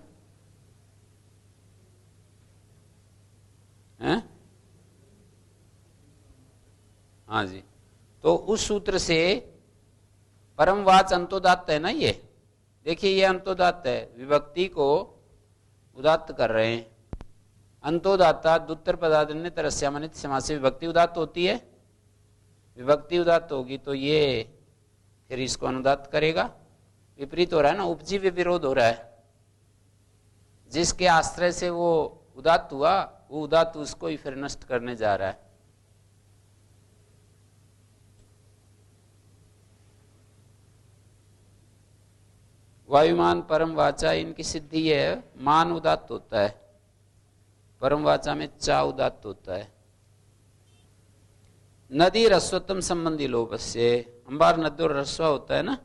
है? हाँ जी, तो उस सूत्र से परमवाच अंतोदात्त है ना, ये देखिए ये अंतोदात्त है, विभक्ति को उदात्त कर रहे हैं। अंतोदात्ता दुत्तर पदार्थ तरस्यामनित समास से विभक्ति उदात्त होती है, विभक्ति उदात्त होगी तो ये फिर इसको अनुदात्त करेगा। विपरीत हो रहा है ना, उपजीव्य विरोध हो रहा है। जिसके आश्रय से वो उदात्त हुआ, वो उदात्त उसको ही फिर नष्ट करने जा रहा है। वायुमान परम वाचा, इनकी सिद्धि है, मान उदात्त होता है, परम वाचा में चा उदात्त होता है। नदी रस्वत्तम संबंधी लोप से, अंबार नदी और रस्वा होता है ना,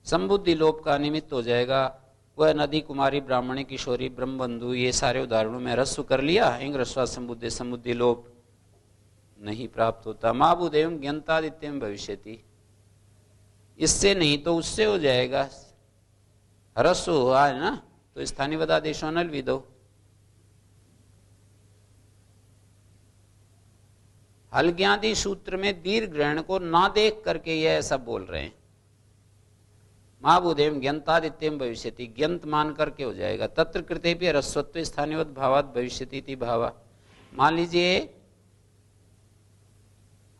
संबुद्धि लोप का निमित्त हो जाएगा। वह नदी कुमारी ब्राह्मणी किशोरी ब्रह्मबंधु, ये सारे उदाहरणों में रस्व कर लिया, इंग रस्वा संबुद्धि, संबुद्धि लोप नहीं प्राप्त होता। महाभूदेव ज्ञातादित्यम भविष्यति, इससे नहीं तो उससे हो जाएगा। ह्रस्व हुआ है ना, तो स्थानीय वदादेशो अनल विदो। हलज्ञादि सूत्र में दीर्घ ग्रहण को ना देख करके ये ऐसा बोल रहे हैं। महाभूदेव ज्ञातादित्यम भविष्यति, ज्ञंत मान करके हो जाएगा। तत्र कृते भी ह्रस्वत्व स्थानीयवत भावात भविष्यति इति भावा। मान लीजिए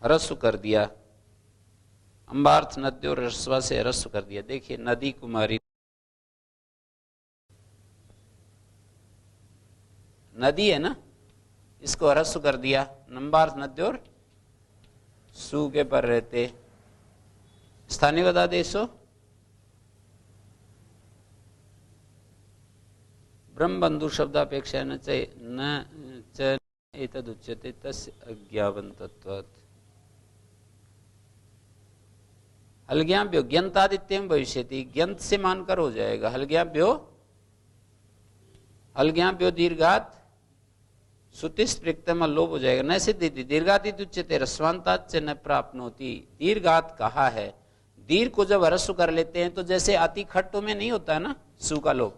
ह्रस्व कर दिया, अंबार्थ नद्य और ह्रस्वा से ह्रस्व कर दिया। देखिए नदी कुमारी, नदी है ना, इसको ह्रस्व कर दिया, नंबार्थ नद्य और सु के पर रहते। स्थानीय वदादेशो ब्रह्मबंधु शब्दापेक्षा न च एतदुच्यते तस्य अज्ञावन्तत्वात्। हलज्ञाभ्यो ज्ञातादित्यम भविष्यति, ज्ञंत से मानकर हो जाएगा। हलज्ञाभ्यो दीर्घात सुतिस प्रक्तम लोप हो जाएगा। न सिद्धि दीर्घाति उच्यते रस्वांताच न प्राप्नोति। दीर्घात कहा है, दीर्घ को जब ह्रस्व कर लेते हैं तो जैसे अति खट्टों में नहीं होता है ना सु का लोप,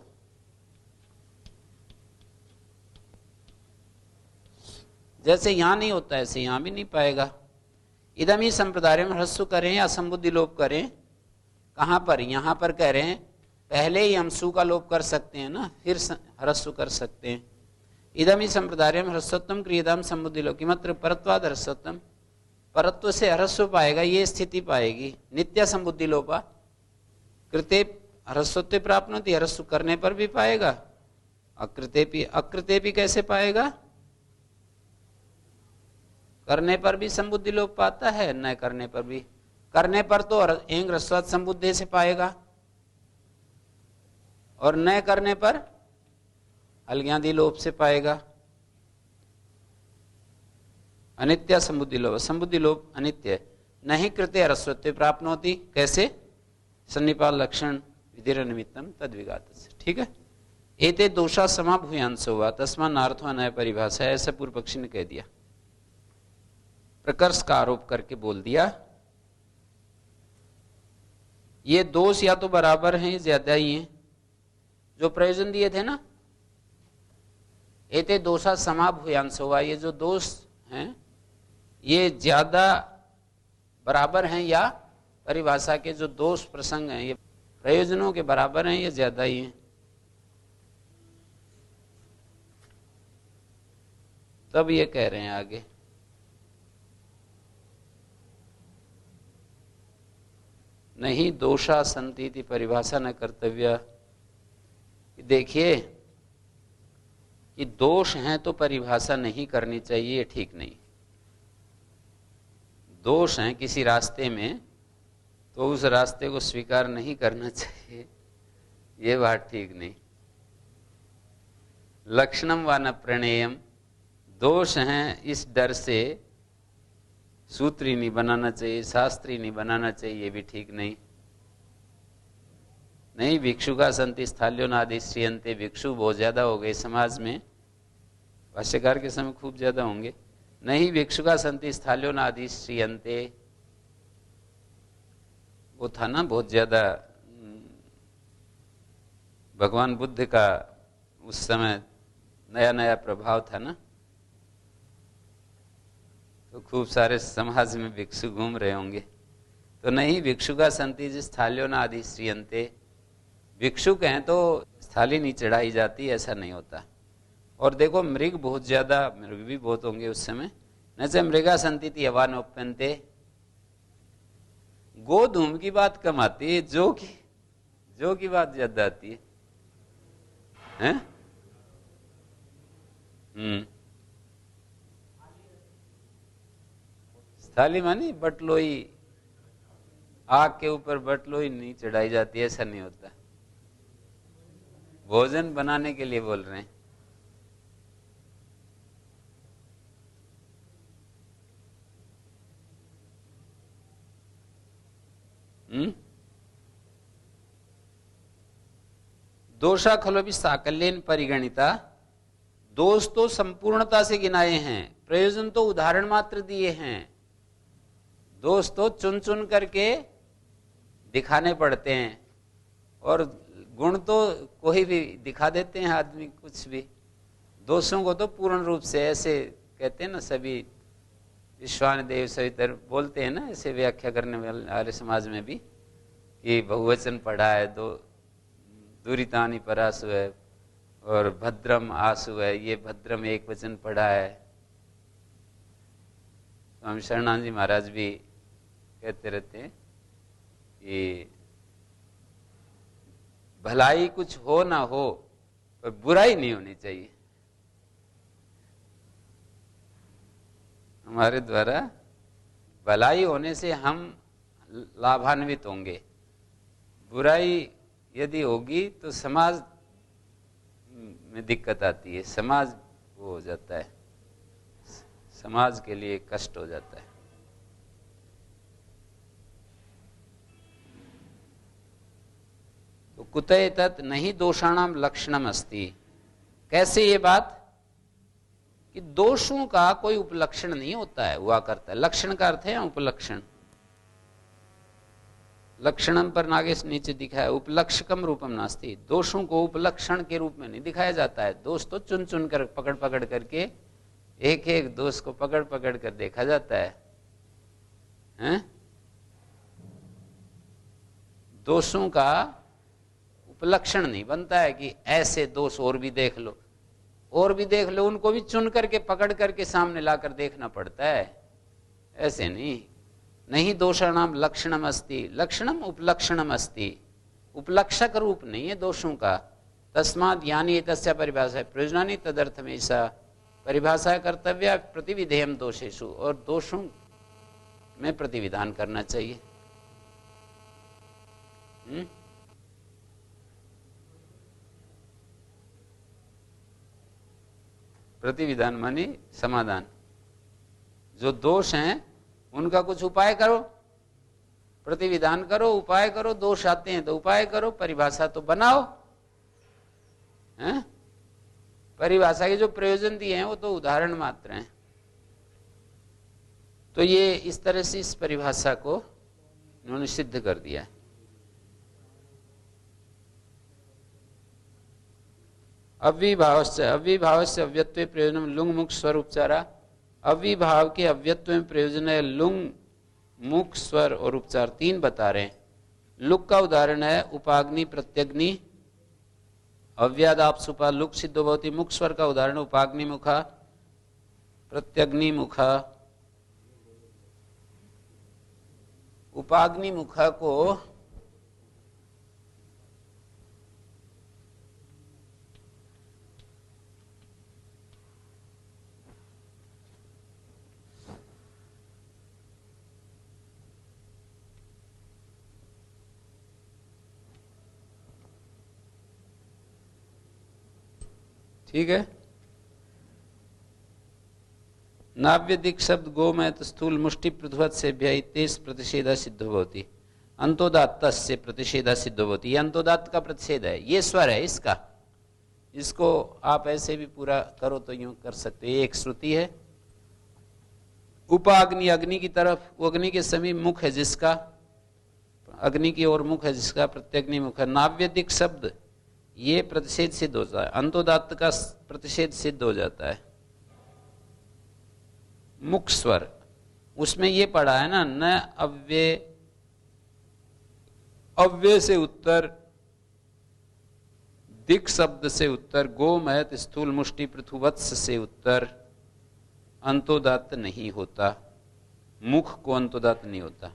जैसे यहाँ नहीं होता ऐसे यहाँ भी नहीं पाएगा। इदम ही संप्रदाय में ह्रस्व करें या संबुद्धि लोप करें, कहाँ पर? यहाँ पर कह रहे हैं पहले ही हम सु का लोप कर सकते हैं ना, फिर ह्रस्व कर सकते हैं। इदम ही संप्रदाय में ह्रस्वोत्तम क्रियदाम संबुद्धि लोप की मात्र परत्वाद ह्रस्वोत्तम, परत्व से ह्रस्व पाएगा, ये स्थिति पाएगी। नित्य संबुद्धि लोपा कृते ह्रस्वत्व प्राप्त होती, ह्रस्व करने पर भी पाएगा। अकृते भी कैसे पाएगा? करने पर भी संबुद्धि लोप पाता है, न करने पर भी। करने पर तो एंग ह्रस्वात् संबुद्धि से पाएगा, और न करने पर अलज्ञादि लोप से पाएगा। अनित्य संबुद्धि लोप, संबुद्धि लोप अनित्य नहीं कृत्य ह्रस्वत्व प्राप्त होती, कैसे? सन्निपात लक्षण विधिर निमित्तम तद विघात। ठीक है, एते दोषा समाभूयांसो वा तस्मा नार्थो नया परिभाषा, ऐसा पूर्व पक्षी ने कह दिया, प्रकर्ष का आरोप करके बोल दिया ये दोष या तो बराबर हैं ज्यादा ही हैं। जो प्रयोजन दिए थे ना, एते दोषा समाभूयांसो वा, ये जो दोष हैं ये ज्यादा बराबर हैं, या परिभाषा के जो दोष प्रसंग हैं ये प्रयोजनों के बराबर हैं या ज्यादा ही हैं। तब ये कह रहे हैं आगे, नहीं दोषा संति इति परिभाषा न कर्तव्य। देखिए कि दोष हैं तो परिभाषा नहीं करनी चाहिए, ये ठीक नहीं। दोष हैं किसी रास्ते में तो उस रास्ते को स्वीकार नहीं करना चाहिए, ये बात ठीक नहीं। लक्षणम व न प्रणेयम, दोष हैं इस डर से सूत्री नहीं बनाना चाहिए, शास्त्री नहीं बनाना चाहिए, ये भी ठीक नहीं। नहीं भिक्षु का संति स्थाल्यो नादि श्रियंते, भिक्षु बहुत ज्यादा हो गए समाज में, भाष्यकार के समय खूब ज्यादा होंगे। नहीं भिक्षु का संति स्थाल्यो नादि श्रियंते, वो था ना बहुत ज्यादा, भगवान बुद्ध का उस समय नया नया प्रभाव था ना, तो खूब सारे समाज में भिक्षु घूम रहे होंगे। तो नहीं भिक्षु का संति जिस थालियों न आदि श्रियंते, भिक्षु कहें तो थाली नहीं चढ़ाई जाती, ऐसा नहीं होता। और देखो मृग बहुत ज्यादा, मृग भी बहुत होंगे उस समय, न से मृगा संति थी अवान उपनते, गो धूम की बात कम आती है, जो की बात ज्यादा आती है? थाली मानी बटलोई, आग के ऊपर बटलोई नहीं चढ़ाई जाती, ऐसा नहीं होता। भोजन बनाने के लिए बोल रहे हैं। दोषा खलो भी साकल्यन परिगणिता, दोष तो संपूर्णता से गिनाए हैं, प्रयोजन तो उदाहरण मात्र दिए हैं। दोष तो चुन चुन करके दिखाने पड़ते हैं, और गुण तो कोई भी दिखा देते हैं आदमी कुछ भी। दोषों को तो पूर्ण रूप से, ऐसे कहते हैं ना सभी विश्वान देव सवितर बोलते हैं ना, ऐसे व्याख्या करने वाले समाज में भी कि बहुवचन पढ़ा है, दो दूरितानी परासु है और भद्रम आसु है, ये भद्रम एक वचन पढ़ा है। स्वामी शरणानंद जी महाराज भी कहते रहते हैं कि भलाई कुछ हो ना हो पर बुराई नहीं होनी चाहिए। हमारे द्वारा भलाई होने से हम लाभान्वित होंगे, बुराई यदि होगी तो समाज में दिक्कत आती है, समाज वो हो जाता है, समाज के लिए कष्ट हो जाता है। तो कुतः तत् नहीं दोषाणाम लक्षणम अस्ति, कैसे ये बात कि दोषों का कोई उपलक्षण नहीं होता है, हुआ करता है। लक्षण का अर्थ है उपलक्षण, लक्षणम पर नागेश नीचे दिखाया, उपलक्षकम रूपम नास्ति, दोषों को उपलक्षण के रूप में नहीं दिखाया जाता है। दोष तो चुन चुन कर पकड़ पकड़ करके एक एक दोष को पकड़ पकड़ कर देखा जाता है, हैं? दोषों का उपलक्षण नहीं बनता है कि ऐसे दोष और भी देख लो, और भी देख लो, उनको भी चुन करके पकड़ करके सामने लाकर देखना पड़ता है, ऐसे नहीं दोषाणाम लक्षणम अस्ति, लक्षणम उपलक्षणम अस्ति, उपलक्षक रूप नहीं है दोषों का। तस्मात् यानी तस्य परिभाषा प्रयोजनानि तदर्थम ऐसा परिभाषा कर्तव्य प्रतिविधेयम दोषेषु, और दोषों में प्रतिविधान करना चाहिए। प्रतिविधान माने समाधान। जो दोष हैं उनका कुछ उपाय करो, प्रतिविधान करो, उपाय करो। दोष आते हैं तो उपाय करो, परिभाषा तो बनाओ, हैं? परिभाषा के जो प्रयोजन दिए हैं वो तो उदाहरण मात्र हैं। तो ये इस तरह से इस परिभाषा को इन्होंने सिद्ध कर दिया है। अविभावस्य अव्यत्वे प्रयोजनम लुंग मुख स्वर उपचारा। अविभाव के अव्यत्व में प्रयोजन है लुंग, मुख, स्वर और उपचार, तीन बता रहे हैं। लुक का उदाहरण है उपाग्नि प्रत्यग्नि, अव्यादाप सुपा लुक सिद्धो भवति। मुख स्वर का उदाहरण उपाग्नि मुखा प्रत्यग्नि मुखा। उपाग्नि मुखा को ठीक है। नाव्यदिक शब्द गोमयत स्थूल मुष्टि पृथ्वत से तेज प्रतिषेधा सिद्ध होती। अंतोदात्त से प्रतिषेधा सिद्ध होती। ये अंतोदात्त का प्रतिषेध है, ये स्वर है इसका। इसको आप ऐसे भी पूरा करो तो यूं कर सकते। ये एक श्रुति है। उपाग्नि अग्नि की तरफ, वो अग्नि के समीप मुख है जिसका, अग्नि की ओर मुख है जिसका, प्रत्यग्नि मुख है। नाव्यदिक शब्द ये प्रतिषेध सिद्ध होता है, अंतोदात्त का प्रतिषेध सिद्ध हो जाता है। मुख स्वर उसमें ये पढ़ा है ना, न अव्यय से उत्तर, दिक शब्द से उत्तर, गोमयत स्थूल मुष्टि पृथुवत्स से उत्तर अंतोदात्त नहीं होता। मुख को अंतोदात्त नहीं होता।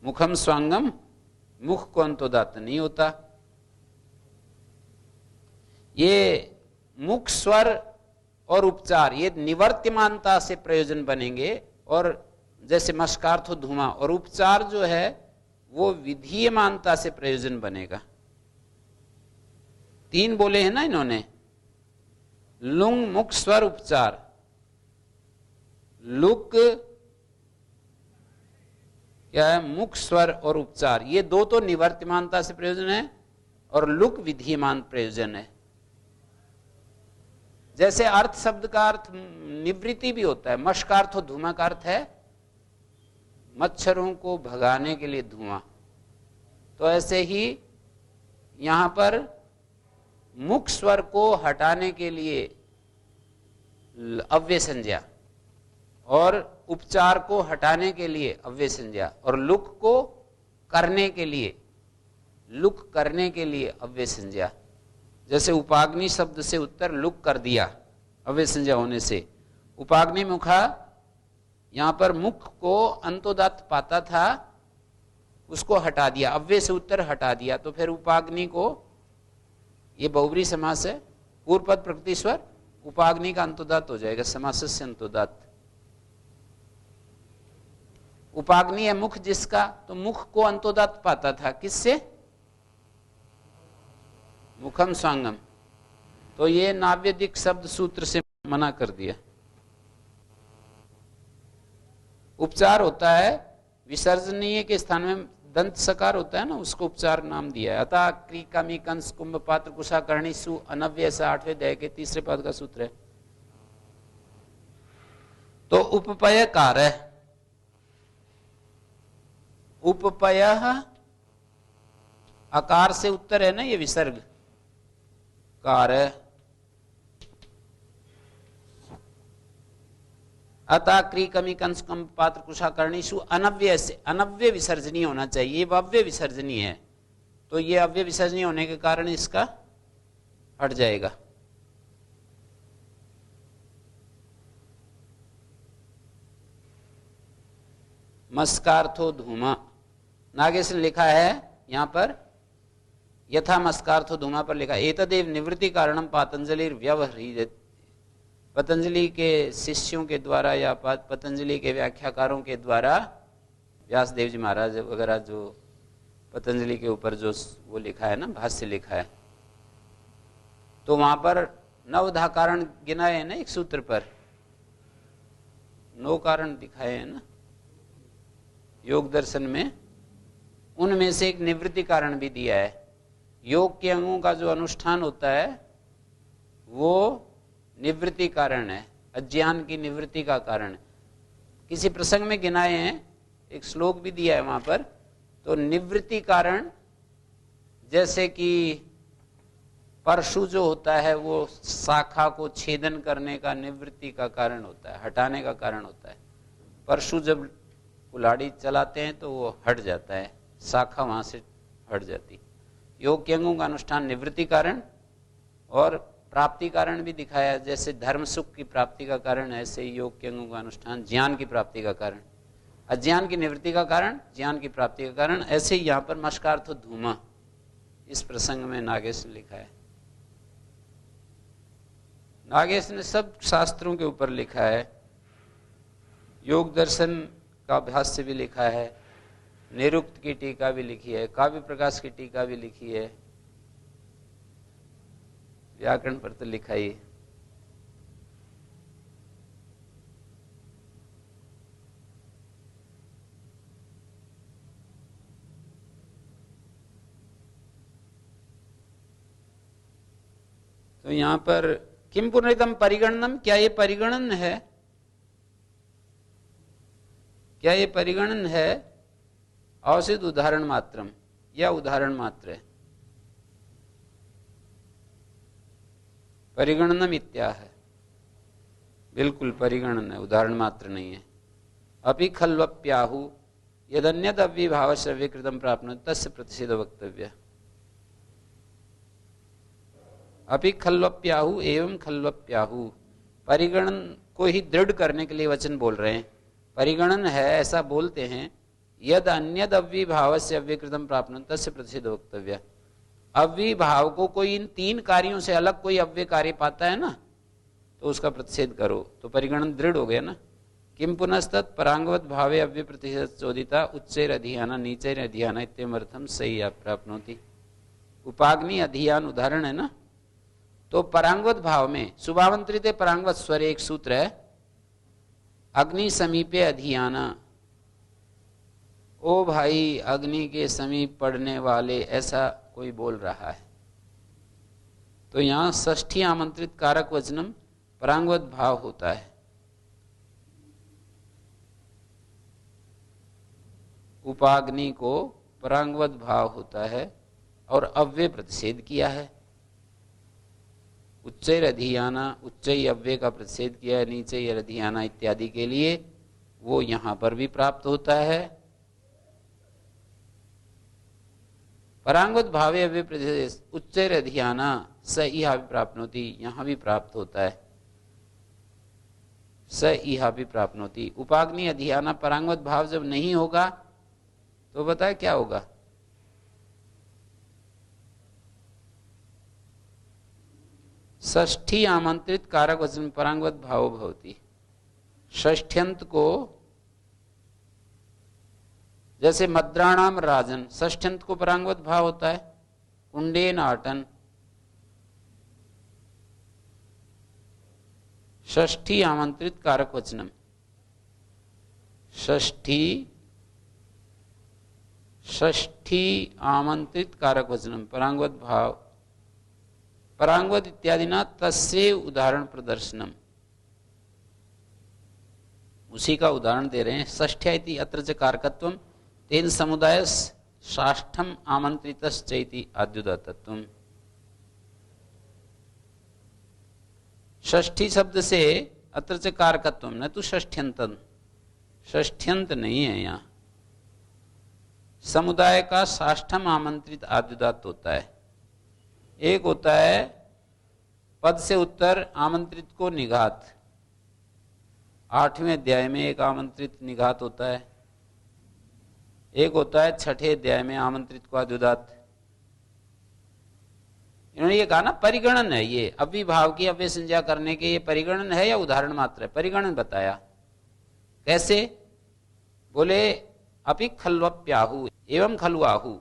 मुखम स्वांगम, मुख को अंतोदात्त नहीं होता। ये मुख स्वर और उपचार ये निवर्त्यमानता से प्रयोजन बनेंगे, और जैसे मस्कार्थ धुआं, और उपचार जो है वो विधीयमानता से प्रयोजन बनेगा। तीन बोले हैं ना इन्होंने, लुंग मुख स्वर उपचार। लुक क्या है, मुख स्वर और उपचार, ये दो तो निवर्त्यमानता से प्रयोजन है, और लुक विधीयमान प्रयोजन है। जैसे अर्थ शब्द का अर्थ निवृत्ति भी होता है, मश का अर्थ धुआं का अर्थ है मच्छरों को भगाने के लिए धुआं। तो ऐसे ही यहां पर मुख स्वर को हटाने के लिए अव्यय संज्ञा, और उपचार को हटाने के लिए अव्यय संज्ञा, और लुक को करने के लिए, लुक करने के लिए अव्यय संज्ञा। जैसे उपाग्नि शब्द से उत्तर लुक कर दिया अव्यय संज्ञा होने से। उपाग्नि मुखा, यहां पर मुख को अंतोदात्त पाता था, उसको हटा दिया, अव्यय से उत्तर हटा दिया, तो फिर उपाग्नि को, ये बहुब्री समास है, पूर्व पद प्रकृति स्वर, उपाग्नि का अंतोदात्त हो जाएगा, समास से अंतोदात्त। उपाग्नि है मुख जिसका, तो मुख को अंतोदात्त पाता था, किससे? मुखम स्वांगम। तो ये नाव्यदिक शब्द सूत्र से मना कर दिया। उपचार होता है विसर्जनीय के स्थान में दंत सकार होता है ना, उसको उपचार नाम दिया है। अतः क्री कमी कंस कुंभ पात्र कुशा करणी सु अनव्य, 8वें अध्याय के 3रे पद का सूत्र है। तो उपपय कार्य, उपपय आकार से उत्तर है ना, ये विसर्ग कार्य, अताक्री कमी कंसकम पात्र कुशा कर्णीशु अनव्य से अनव्य विसर्जनीय होना चाहिए, वह अव्य विसर्जनीय है, तो ये अव्य विसर्जनीय होने के कारण इसका हट जाएगा। मस्कार्थो धूमा, नागेश ने लिखा है यहां पर यथा मस्कार्थो धूमा पर लिखा एतदेव निवृत्ति कारणम पातंजलि व्यवह्रियते, पतंजलि के शिष्यों के द्वारा या पतंजलि के व्याख्याकारों के द्वारा, व्यासदेव जी महाराज वगैरह जो पतंजलि के ऊपर जो वो लिखा है ना, भाष्य लिखा है, तो वहां पर 9 कारण गिनाए हैं ना एक सूत्र पर, 9 कारण दिखाए हैं ना योग दर्शन में, उनमें से एक निवृत्ति कारण भी दिया है। योग के अंगों का जो अनुष्ठान होता है वो निवृत्ति कारण है, अज्ञान की निवृत्ति का कारण। किसी प्रसंग में गिनाए हैं, एक श्लोक भी दिया है वहां पर, तो निवृत्ति कारण जैसे कि परशु जो होता है वो शाखा को छेदन करने का निवृत्ति का कारण होता है, हटाने का कारण होता है। परशु जब कुल्हाड़ी चलाते हैं तो वो हट जाता है, शाखा वहां से हट जाती। योग के अंगों का अनुष्ठान निवृत्ति कारण और प्राप्ति कारण भी दिखाया, जैसे धर्म सुख की प्राप्ति का कारण, ऐसे योग के अंगों का अनुष्ठान ज्ञान की प्राप्ति का कारण, अज्ञान की निवृत्ति का कारण, ज्ञान की प्राप्ति का कारण। ऐसे ही यहां पर मस्कार्थो धूमा इस प्रसंग में नागेश ने लिखा है। नागेश ने सब शास्त्रों के ऊपर लिखा है, योग दर्शन का भाष्य भी लिखा है, निरुक्त की टीका भी लिखी है, काव्य प्रकाश की टीका भी लिखी है, व्याकरण पर तो लिखा ही। तो यहां पर किम पुनरितम परिगणनम, क्या ये परिगणन है, क्या ये परिगणन है, अवसित उदाहरण मात्रम या उदाहरण मात्र है। परिगणनम इत्या है, बिल्कुल परिगणन है, उदाहरण मात्र नहीं है। अपि खल्वप्याहु यदन्यद अव्यभाव श्रव्य कृतम प्राप्नोति तस्य प्रतिषेध वक्तव्य। अपि खल्वप्याहु एवं खल्वप्याहु, परिगणन को ही दृढ़ करने के लिए वचन बोल रहे हैं। परिगणन है ऐसा बोलते हैं, यद अन्यद अव्यभाव से अव्यकृतम प्राप्नोति तस्य प्रतिषेध वक्तव्य। अव्यभाव को कोई इन 3 कार्यों से अलग कोई अव्यय कार्य पाता है ना, तो उसका प्रतिषेध करो, तो परिगणन दृढ़ हो गया ना। किम पुनस्तत् परांगवत भावे अव्यय प्रतिषेध चोदिता उच्चैर अधियाना नीचैर अधियाना इत्यमर्थम सही प्राप्नोति। उपाग्नि अधियान उदाहरण है ना, तो परांगवत भाव में शुभावंतरित परांगवत स्वर एक सूत्र है, अग्नि समीपे अधियाना, ओ भाई अग्नि के समीप पड़ने वाले, ऐसा कोई बोल रहा है। तो यहां षष्ठी आमंत्रित कारक वचनम परांगवत भाव होता है। उपाग्नि को परांगवत भाव होता है और अव्यय प्रतिषेध किया है। उच्चैर अधियाना, उच्चई अव्यय का प्रतिषेध किया है, नीचे अधियाना इत्यादि के लिए, वो यहां पर भी प्राप्त होता है। परांगवत भावे अव्यय प्रतिषेध उच्चैर अधियाना स इहा भी प्राप्नोति, यहां भी प्राप्त होता है, स इहा भी प्राप्नोति। उपाग्नि अधियाना परांगवत भाव जब नहीं होगा तो बताए क्या होगा, षष्ठी आमंत्रित कारक वचन परांगवत भाव भवति। षष्ठ्यंत को जैसे मद्राणाम राजन, षष्ठ्यंत को परांगवत भाव होता है, कुंडेन आटन, षष्ठी आमंत्रित कारक वचनम, षष्ठी आमंत्रित कारक वचनम परांगवत भाव, परांगवत इत्यादि ना तस्य उदाहरण प्रदर्शनम, उसी का उदाहरण दे रहे हैं। षष्ठ्या इति अत्र च कारकत्वम तेन समुदाय साष्ठम आमंत्रितश्चैति आद्युदातत्वम। षष्ठी शब्द से अत्र च कारकत्वम न तो षष्ठ्यंतन, षष्ठ्यंत नहीं है यहाँ। समुदाय का साष्टम आमंत्रित आद्युदात होता है। एक होता है पद से उत्तर आमंत्रित को निघात, 8वें अध्याय में एक आमंत्रित निघात होता है। एक होता है 6ठे अध्याय में आमंत्रित को आद्युदात। इन्होंने ये कहा ना परिगणन है, ये अव्यभाव की अव्यय संज्ञा करने के ये परिगणन है या उदाहरण मात्र है? परिगणन बताया। कैसे? बोले अपि खल्वप्याहु एवं खलुआहु,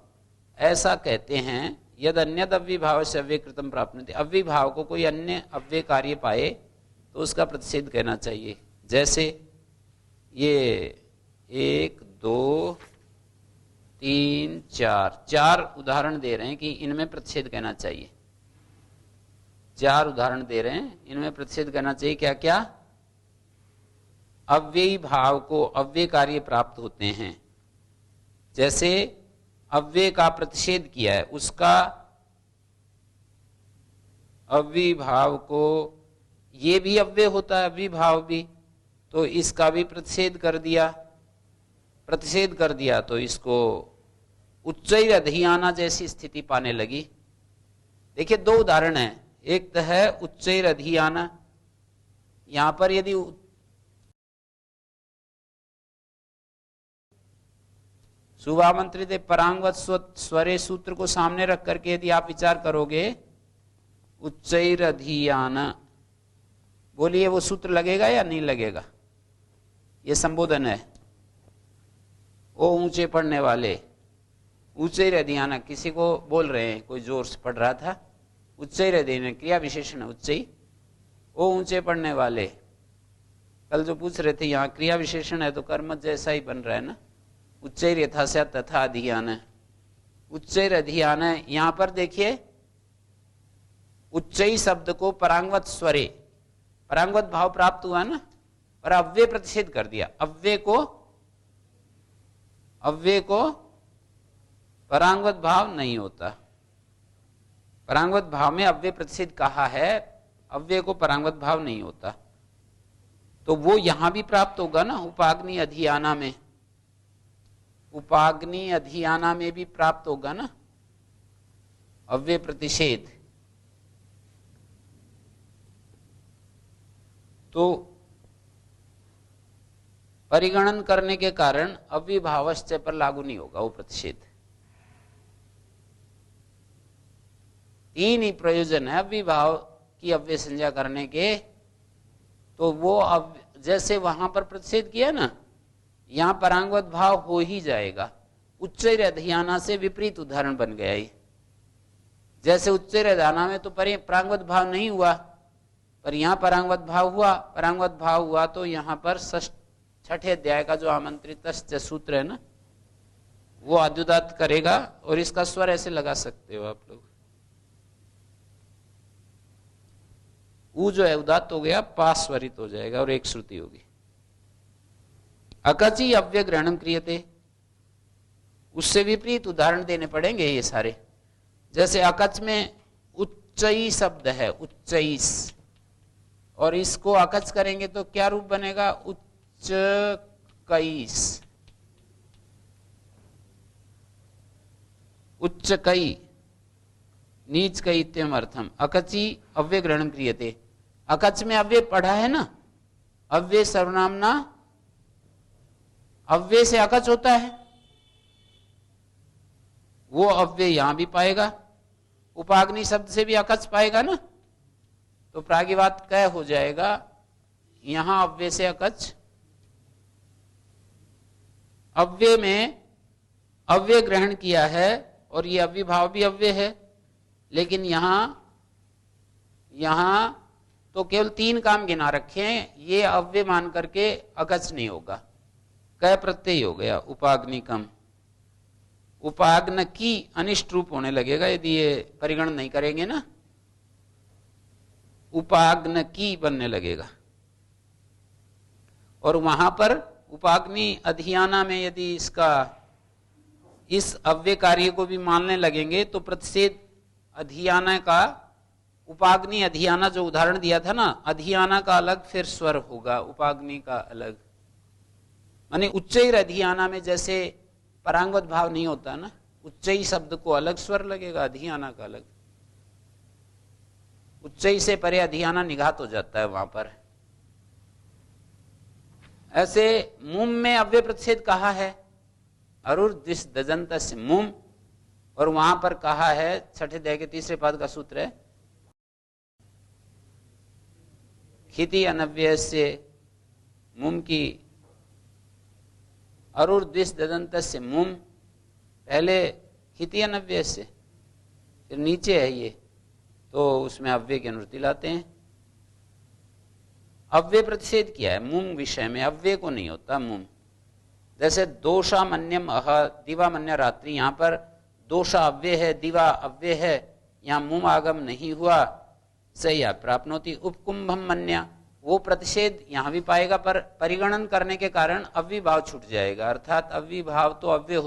ऐसा कहते हैं यद अन्यद अव्यभाव से अव्यकृतम प्राप्नुते, अव्यभाव को कोई अन्य अव्यय कार्य पाए तो उसका प्रतिषेध कहना चाहिए। जैसे ये 1 2 3 4 उदाहरण दे रहे हैं कि इनमें प्रतिषेध कहना चाहिए। 4 उदाहरण दे रहे हैं, इनमें प्रतिषेध करना चाहिए। क्या क्या? अव्ययी भाव को अव्यय कार्य प्राप्त होते हैं। जैसे अव्यय का प्रतिषेध किया है, उसका अव्ययी भाव को, ये भी अव्यय होता है अव्ययी भाव भी, तो इसका भी प्रतिषेध कर दिया। प्रतिषेध कर दिया तो इसको उच्चैर अधियाना जैसी स्थिति पाने लगी। देखिए 2 उदाहरण हैं। एक तो है उच्चैर अधियाना, यहां पर यदि शुभामंत्रित परांगवत स्वरे सूत्र को सामने रख करके यदि आप विचार करोगे उच्चैर अधियाना, बोलिए वो सूत्र लगेगा या नहीं लगेगा? ये संबोधन है। ओ ऊंचे पढ़ने वाले, उच्चैर अधियाना, किसी को बोल रहे हैं, कोई जोर से पढ़ रहा था। उच्चैर अधियाना क्रिया विशेषण है उच्चई, ओ ऊंचे पढ़ने वाले। कल जो पूछ रहे थे यहाँ क्रिया विशेषण है तो कर्मज जैसा ही बन रहा है ना। उच्चैर यथा स्यात् तथा अधियान, उच्चैर अधियान। यहां पर देखिए उच्चई शब्द को परांगवत स्वरे, परांगवत भाव प्राप्त हुआ ना, और अव्यय प्रतिषेध कर दिया। अव्यय को परांगवत भाव नहीं होता। परांगवत भाव में अव्यय प्रतिषेध कहा है, अव्यय को परांगवत भाव नहीं होता। तो वो यहां भी प्राप्त होगा ना, उपाग्नि अधियाना में, उपाग्नि अधियाना में भी प्राप्त होगा ना अव्यय प्रतिषेध। तो परिगणन करने के कारण अव्यभावश्च पर लागू नहीं होगा वो प्रतिषेध। 3 ही प्रयोजन है अव्यभाव की अव्यय संज्ञा करने के। तो वो जैसे वहां पर प्रतिषेध किया ना, यहां परांगवत भाव हो ही जाएगा। उच्चैर अधियाना से विपरीत उदाहरण बन गया ये। जैसे उच्चैर अधियाना में तो परांगवत भाव नहीं हुआ, पर यहां परांगवत भाव हुआ। परांगवत भाव हुआ तो यहां पर 6ठे अध्याय का जो आमंत्रित सूत्र है ना, वो आद्युदात करेगा। और इसका स्वर ऐसे लगा सकते हो आप लोग, ऊ जो है उदात्त हो गया, पास स्वरित हो जाएगा और एक श्रुति होगी। अकची अव्यय ग्रहणम क्रियते, उससे विपरीत उदाहरण देने पड़ेंगे ये सारे। जैसे अकच में उच्चई शब्द है, उच्चईस, और इसको अकच करेंगे तो क्या रूप बनेगा? उच्च कईस, उच्च कई, नीच कई इत्यम अर्थम। अकची अव्यय ग्रहणम क्रियते, अकच में अव्यय पढ़ा है ना, अव्यय सर्वनामना, अव्यय से अकच होता है, वो अव्यय यहां भी पाएगा। उपाग्नि शब्द से भी अकच पाएगा ना, तो प्रागिवात कै हो जाएगा। यहां अव्यय से अकच, अव्यय में अव्यय ग्रहण किया है और ये अव्यभाव भी अव्यय है, लेकिन यहां तो केवल 3 काम गिना रखे हैं, ये अव्यय मान करके अकच नहीं होगा, कै प्रत्यय हो गया। उपाग्निकम, उपाग्न की अनिष्ट रूप होने लगेगा यदि ये परिगणन नहीं करेंगे ना, उपाग्न की बनने लगेगा। और वहां पर उपाग्नि अधियाना में यदि इस अव्यय कार्य को भी मानने लगेंगे तो प्रतिषेध अधियाना का उपाग्नि अधियाना जो उदाहरण दिया था ना, अधियाना का अलग फिर स्वर होगा, उपाग्नि का अलग। माने उच्चैर अधियाना में जैसे परांगवत भाव नहीं होता ना, उच्चई शब्द को अलग स्वर लगेगा, अधियाना का अलग। उच्चई से परे अधियाना निघात हो जाता है वहां पर। ऐसे मुम में अव्यय प्रतिषेध कहा है, अरुर दिस दजंत मुम, और वहां पर कहा है छठे अध्याय के तीसरे पद का सूत्र है खिति अनव्यय से मुम की, अरुर दिस ददंत से मुम, पहले खिति अनव्यय से, फिर नीचे है ये, तो उसमें अव्यय की अनुवृत्ति लाते हैं। अव्यय प्रतिषेध किया है मुम विषय में, अव्यय को नहीं होता मुम। जैसे दोषा मन्यम अह दिवा मन्य रात्रि, यहां पर दोषा अव्यय है, दिवा अव्यय है, यहां मुम आगम नहीं हुआ। सही है, प्राप्नोति उपकुंभम मन्या, वो प्रतिषेध यहां भी पाएगा, पर परिगणन करने के कारण अव्यभाव छूट जाएगा, अर्थात अव्यभाव तो अव्यय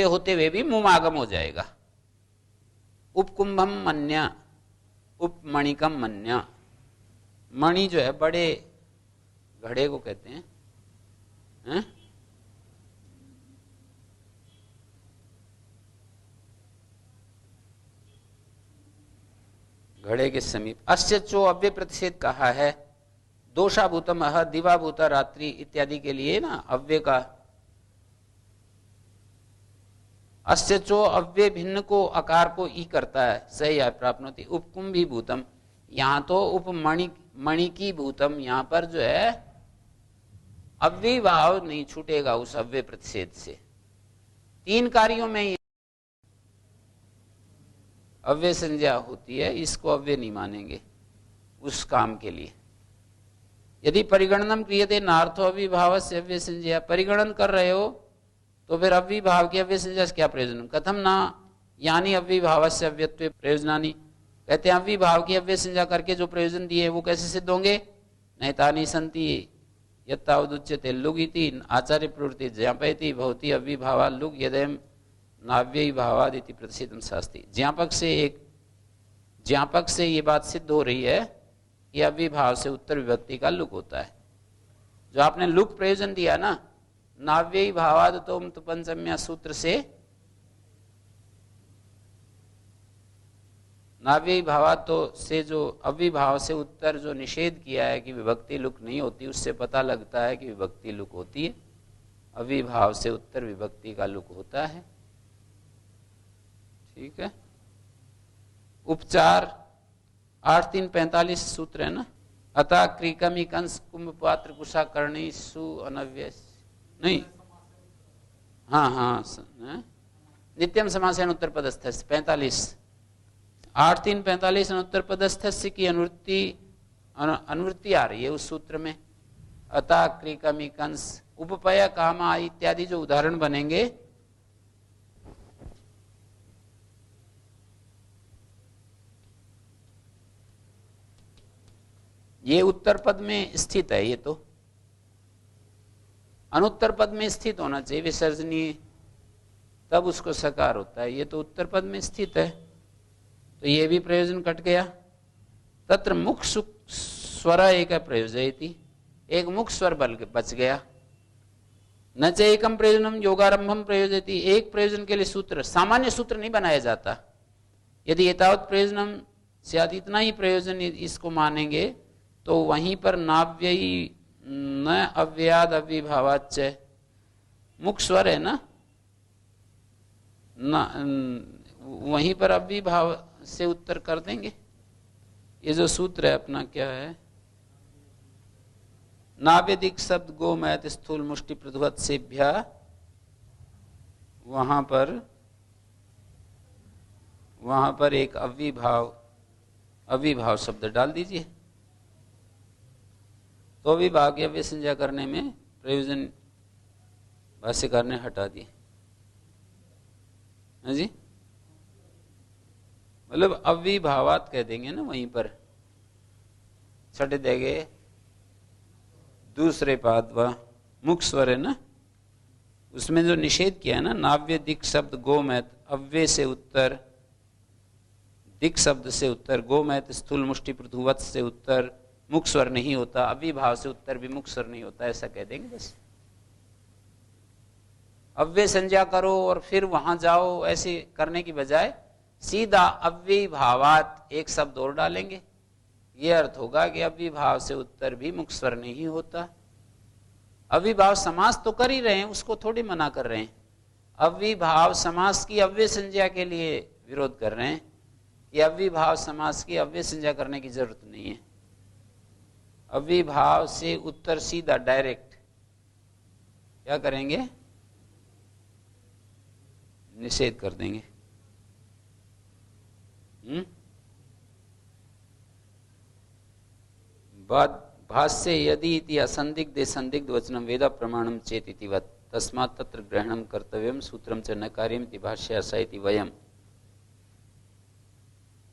होते हुए भी मुम आगम हो जाएगा। उपकुंभम मन्या, उपमणिकम मन्या, मणि जो है बड़े घड़े को कहते हैं, हैं? घड़े के समीप। अस्य चो अव्यय प्रतिषेध कहा है, दोषाभूतम अह दिवाभूता रात्रि इत्यादि के लिए ना अव्यय का। अस्य चो अव्यय भिन्न को आकार को ई करता है, सही है, प्राप्नोति उपकुंभी भूतम, यहां तो उपमणि की भूतम, यहां पर जो है अव्यभाव नहीं छूटेगा उस अव्यय प्रतिषेध से। तीन कार्यों में अव्यय संज्ञा होती है, इसको अव्यय नहीं मानेंगे उस काम के लिए। यदि परिगणनम क्रियते नार्थो अव्यभाव से अव्यय संज्ञा, परिगणन कर रहे हो तो फिर अव्यभाव की अव्यय संज्ञा से क्या प्रयोजन? कथम ना यानी अव्यभाव से अव्यत्व प्रयोजनानि, कहते हैं अव्यभाव की अव्यय संज्ञा करके जो प्रयोजन दिए वो कैसे सिद्ध होंगे? नहीं तानी संति यत्तावदुच्यते लुग इति आचार्य प्रवृत्ति ज्ञापयति भवति अव्यभावा लुग यदेम नाव्ययी भावादिति प्रतिषेधम शास्ति। ज्ञापक से ये बात सिद्ध हो रही है कि अव्यभाव से उत्तर विभक्ति का लुक होता है। जो आपने लुक प्रयोजन दिया ना, नाव्ययी भावाद तो पंचम्या सूत्र से, नाव्ययी भावाद तो से जो अव्यभाव से उत्तर जो निषेध किया है कि विभक्ति लुक नहीं होती, उससे पता लगता है कि विभक्ति लुक होती है। अव्यभाव से उत्तर विभक्ति का लुक होता है। ठीक है, उपचार 8-3-45 सूत्र है ना, अतः क्रिकमी कंस कुंभ पात्र कुशा करणी सु अनव्य नहीं, हाँ नित्यम समासेन उत्तर पदस्थ 45 8-3-45 उत्तर पदस्थ की अनुवृत्ति आ रही है उस सूत्र में। अतः क्रिकमी कंस उपपय कामा इत्यादि जो उदाहरण बनेंगे, ये उत्तर पद में स्थित है, ये तो अनुत्तर पद में स्थित होना चाहिए, विसर्जनीय, तब उसको सकार होता है। ये तो उत्तर पद में स्थित है, तो ये भी प्रयोजन कट गया। तत्र मुख स्वर एक प्रयोजयति, एक मुख स्वर बच गया। न च एकम प्रयोजनम योगारंभम प्रयोजयति, एक प्रयोजन के लिए सूत्र, सामान्य सूत्र नहीं बनाया जाता। यदि एतावत प्रयोजनम शायद इतना ही प्रयोजन इसको मानेंगे तो वहीं पर नाव्ययी न अव्ययाद अव्यभावाच्च, मुख स्वर है ना, वहीं पर अव्यभाव से उत्तर कर देंगे। ये जो सूत्र है अपना क्या है, नावेदिक शब्द गो मैत स्थूल मुष्टि पृथुवत सेभ्या, वहां पर एक अव्यभाव शब्द डाल दीजिए, तो भी भाग्य अव्यय संज्ञा करने में प्रयोजन भाष्यकार ने हटा दिए। हाँ जी, मतलब अव्यभावात कह देंगे ना वहीं पर, छठे देंगे दूसरे पाद व मुख स्वर है ना, उसमें जो निषेध किया है ना, नाव्य दिक शब्द गो मैत, अव्यय से उत्तर दिक् शब्द से उत्तर, गोमैत स्थूल मुष्टि पृथुवत से उत्तर मुख स्वर नहीं होता, अव्यभाव से उत्तर भी मुख स्वर नहीं होता, ऐसा कह देंगे बस। अव्यय संज्ञा करो और फिर वहां जाओ, ऐसे करने की बजाय सीधा अव्यभावात एक शब्द और डालेंगे। ये अर्थ होगा कि अव्यभाव से उत्तर भी मुख स्वर नहीं होता। अव्यभाव समास तो कर ही रहे हैं, उसको थोड़ी मना कर रहे हैं। अव्यभाव समास की अव्यय संज्ञा के लिए विरोध कर रहे हैं। ये अव्यभाव समास की अव्यय संज्ञा करने की जरूरत नहीं है। अव्यभाव से उत्तर सीधा डायरेक्ट क्या करेंगे, निषेध कर देंगे। भाष्य यदि इति असंदिग्धे संदिग्ध वचनम वेद प्रमाणम चेत इति वत् तस्मात् तत्र ग्रहणम कर्तव्यम सूत्रम च न कार्यम इति भाष्य असा इति वयम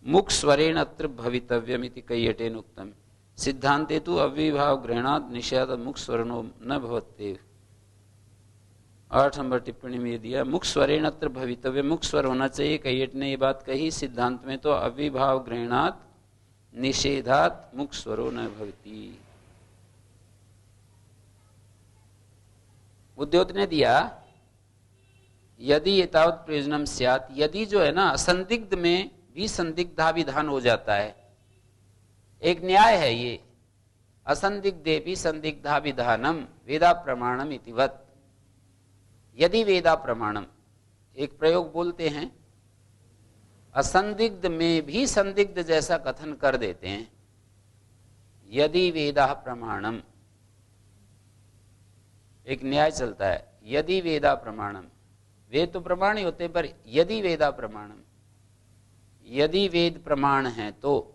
मुख स्वरेण अत्र भवितव्यम इति कैयटेन उक्तम। सिद्धांते तु अव्यभाव ग्रहणात् निषेध मुख स्वरणो न भवत्येव। 8 नंबर टिप्पणी में दिया मुख स्वरेण अत्र भवितव्य, मुख स्वर होना चाहिए। कैयट ने ये बात कही। सिद्धांत में तो अव्यभाव ग्रहणात् निषेधात् मुख स्वरो न भवति। उद्योत ने दिया यदि एतावत् प्रयोजनम स्यात्, यदि जो है ना असंदिग्ध में भी संदिग्धा विधान हो जाता है। एक न्याय है ये, असंदिग्धे भी संदिग्धा विधानम वेदा प्रमाणम इतिवत्। यदि वेदा प्रमाणम, एक प्रयोग बोलते हैं, असंदिग्ध में भी संदिग्ध जैसा कथन कर देते हैं। यदि वेदा प्रमाणम, एक न्याय चलता है। यदि वेदा प्रमाणम, वेद तो प्रमाण ही होते हैं, पर यदि वेदा प्रमाणम, यदि वेद प्रमाण है तो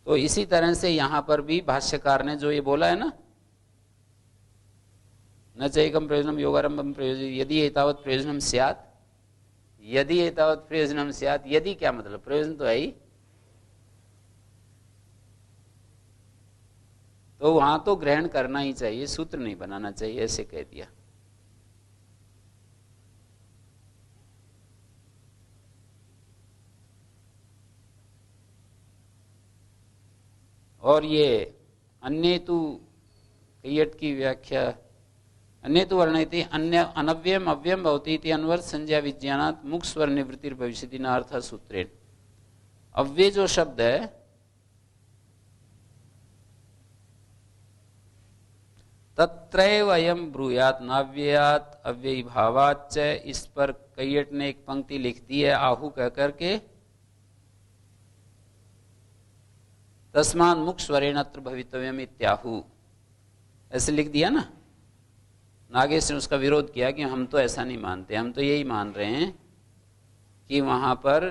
इसी तरह से यहां पर भी भाष्यकार ने जो ये बोला है ना, न चैकम प्रयोजनम योगारंभम प्रयोजन यदि एतावत् प्रयोजनम स्यात्, यदि एतावत् प्रयोजनम स्यात्, यदि क्या मतलब, प्रयोजन तो है ही, तो वहां तो ग्रहण करना ही चाहिए, सूत्र नहीं बनाना चाहिए, ऐसे कह दिया। और ये अन्येतु कैयट की व्याख्या, अन्येतु वर्णयति अन्य अनव्यम अव्यम भवति इति अन्वर्थ संज्ञा विज्ञानात् मुख स्वर निवृत्तिर भविष्यति न अर्थ सूत्रेण। अव्यय जो शब्द है, तत्रैव अयम ब्रूयात् नाव्ययात् अव्ययी भावाच्च, इस पर कैयट ने एक पंक्ति लिख दी है आहु कह करके, तस्मात् मुख स्वरेण अत्र भवितव्यम इत्याहु, ऐसे लिख दिया ना। नागेश ने उसका विरोध किया कि हम तो ऐसा नहीं मानते, हम तो यही मान रहे हैं कि वहां पर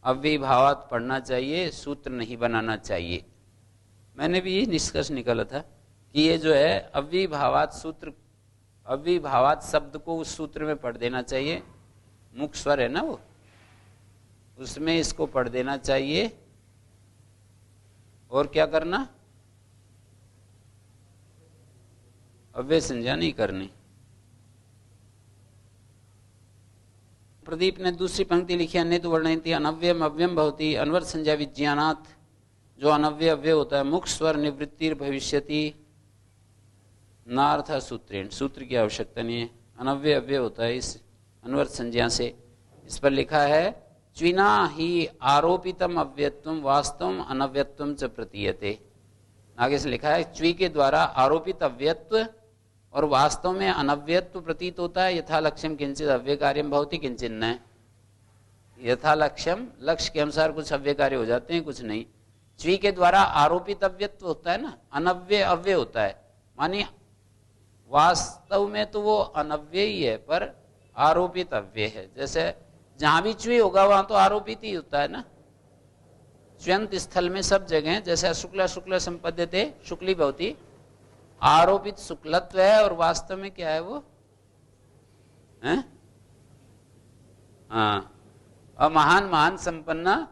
अव्ययीभावात् पढ़ना चाहिए, सूत्र नहीं बनाना चाहिए। मैंने भी यही निष्कर्ष निकाला था कि ये जो है अव्ययीभावात् सूत्र, अव्ययीभावात् शब्द को उस सूत्र में पढ़ देना चाहिए। मुख स्वर है ना वो, उसमें इसको पढ़ देना चाहिए। और क्या करना, अव्यय संज्ञा नहीं करनी। प्रदीप ने दूसरी पंक्ति लिखी, अन्य तो वर्णयति अनव्यम अव्यम भवति अनवर्थ संज्ञा विज्ञानात्, जो अनव्यय अव्यय होता है, मुख स्वर निवृत्तिर भविष्यति नार्थ सूत्रेण, सूत्र की आवश्यकता नहीं है, अनव्यय अव्यय होता है इस अनवर्थ संज्ञा से। इस पर लिखा है च्विना ही आरोपितम अव्यत्वम वास्तवम अनव्यत्वम च प्रतीयते। आगे से लिखा है च्वी के द्वारा आरोपित अव्यत्व और वास्तव में अनव्यत्व प्रतीत होता है। यथा लक्ष्यम किंचित अव्यय कार्यम भवति किंचित न, यथा लक्ष्यम, लक्ष्य के अनुसार कुछ अव्यय कार्य हो जाते हैं, कुछ नहीं। च्वी के द्वारा आरोपित अव्यत्व होता है ना, अनव्यय अव्यय होता है, मानी वास्तव में तो वो अनव्यय ही है पर आरोपित अव्यय है। जैसे जहां भी च्वी होगा वहां तो आरोपित ही होता है ना, च्वंत स्थल में सब जगह, जैसे शुक्ला शुक्ल संपद्यते शुक्ली भवति, आरोपित शुक्लत्व है और वास्तव में क्या है वो है? हाँ, अमहान महान संपन्न,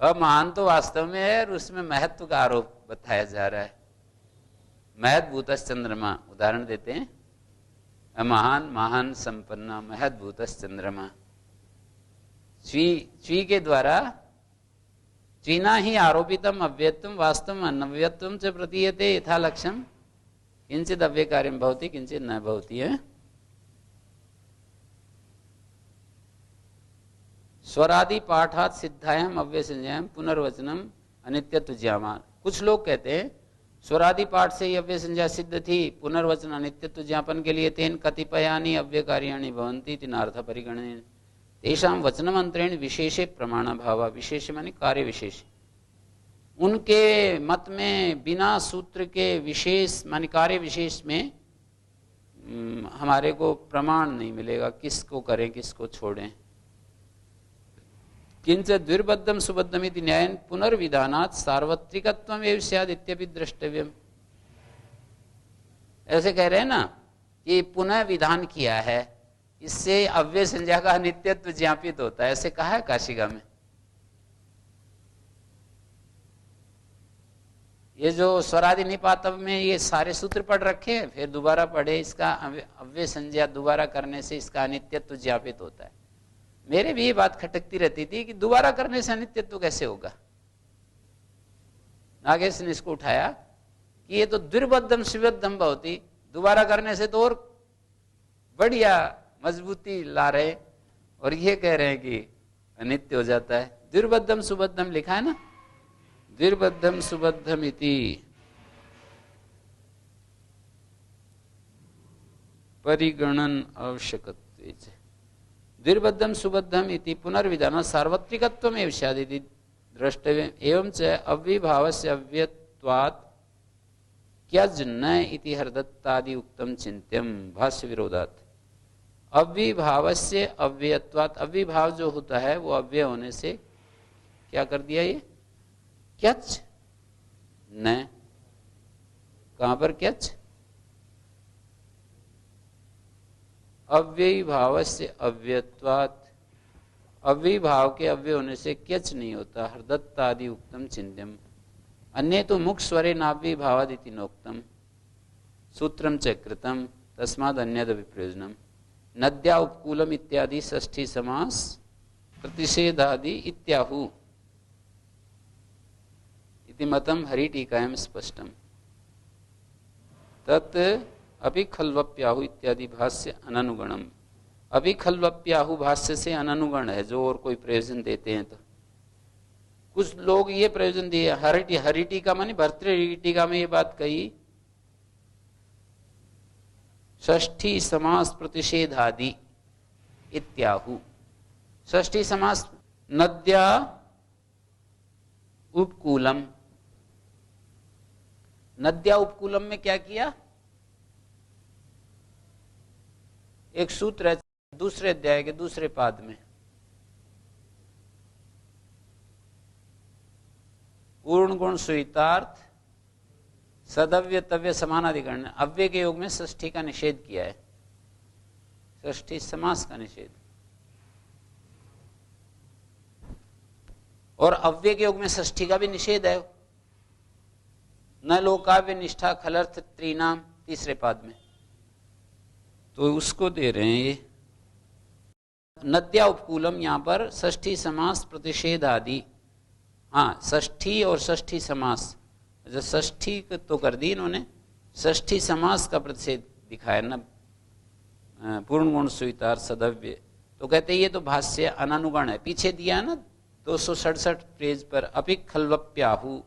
अमहान तो वास्तव में है और उसमें महत्व का आरोप बताया जा रहा है। महत भूतस चंद्रमा उदाहरण देते हैं, महान महान संपन्ना महद्भूत चंद्रमा। च्वी के द्वारा च्वीना ही आरोपितम अव्यत्वम वास्तवम अनव्यत्वम च प्रतीयते यथा लक्ष्यम किंचित अव्यय कार्यम भवति किंचित न भवति है। स्वरादि पाठात सिद्धायाम अव्यय संज्ञायाम पुनर्वचनम अनित्यत्व ज्ञामान। कुछ लोग कहते हैं स्वरादि पाठ से ही अव्यय संज्ञा सिद्ध थी, पुनर्वचन अनित्यत्व ज्ञापन के लिए तेन कतिपयानि अव्यय कार्याणि भवन्ति तीनार्थ परिगणने तेषां वचनमंत्रेण विशेषे प्रमाणाभाव। विशेष माने कार्य विशेष। उनके मत में बिना सूत्र के विशेष माने कार्य विशेष में हमारे को प्रमाण नहीं मिलेगा, किसको करें किसको छोड़ें। किंच द्विर्बद्धम सुबद्धमिति न्यायन पुनर्विधानात् सार्वत्रिकत्वम एव स्याद् इत्यपि द्रष्टव्यम। ऐसे कह रहे हैं ना कि पुनः विधान किया है, इससे अव्यय संज्ञा का नित्यत्व ज्ञापित होता है, ऐसे कहा है काशिका में। ये जो स्वरादि निपातव में ये सारे सूत्र पढ़ रखे हैं, फिर दोबारा पढ़े, इसका अव्यय संज्ञा दोबारा करने से इसका अनित्यत्व ज्ञापित होता है। मेरे भी ये बात खटकती रहती थी कि दोबारा करने से अनित्यत्व कैसे होगा। नागेश ने इसको उठाया कि ये तो दुर्बद्धम शिवद्धम भवति, दोबारा करने से तो और बढ़िया मजबूती ला रहे, और ये कह रहे हैं कि अनित्य हो जाता है। दुर्बद्धम सुबद्धम लिखा है ना, दुर्बद्धम सुबद्धम इति परिगणन आवश्यकत्व। दुर्बद्धम सुबद्धम इति पुनर्विधान सार्वत्रिकत्वम एव स्याद् इति द्रष्टव्यम। एवं च अव्यभावस्य अव्यत्वात् क्यज न इति हरदत्तादि उक्तम चिंत्यम भाष्य विरोधात्। अव्यभावस्य अव्यत्वात्, अव्यभाव जो होता है वो अव्यय होने से क्या कर दिया ये क्यच न। कहां पर क्यच? अव्ययी भाव से अव्यत्वात्, अव्ययी भाव के अव्यय होने से क्यच नहीं होता। हरदत्तादि उक्तम चिंत्यम अन्य तो मुख स्वरे नाव्ययी भावादिति नोक्तम सूत्रम च कृतम तस्माद् अन्यद विप्रयोजनम। नद्या उपकूलम इत्यादि षष्ठी समास प्रतिषेधादि इत्याहु इति मतम हरिटीकायां स्पष्टम। तत् अभी खल्वप्याहु इत्यादि भाष्य अननुगणम। अभी खल्वप्याहु भाष्य से अननुगण है, जो और कोई प्रयोजन देते हैं तो। कुछ लोग ये प्रयोजन दिए, हरिटीका मानी भर्तृटीका में ये बात कही, षष्ठी समास प्रतिषेधादि इत्याहु। षष्ठी समास नद्या उपकूलम, नद्या उपकूलम में क्या किया? एक सूत्र है दूसरे अध्याय के दूसरे पाद में, पूर्ण गुण स्वीतार्थ सदव्य तव्य समानाधिकरण। अव्यय के योग में षष्ठी का निषेध किया है, षष्ठी समास का निषेध। और अव्यय के योग में षष्ठी का भी निषेध है। न लोकाव्य निष्ठा खलर्थ त्रिनाम तीसरे पाद में, तो उसको दे रहे हैं ये नद्या उपकूलम। यहां पर षष्ठी समास प्रतिषेध आदि, हाँ षष्ठी और षष्ठी समास, जो षष्ठी तो कर दी इन्होंने, षष्ठी समास का प्रतिषेध दिखाया न पूर्ण गुण स्वीतार सदव्य। तो कहते ये तो भाष्य अनानुगण है, पीछे दिया ना 267 पेज पर। अपि खल्वप्याहु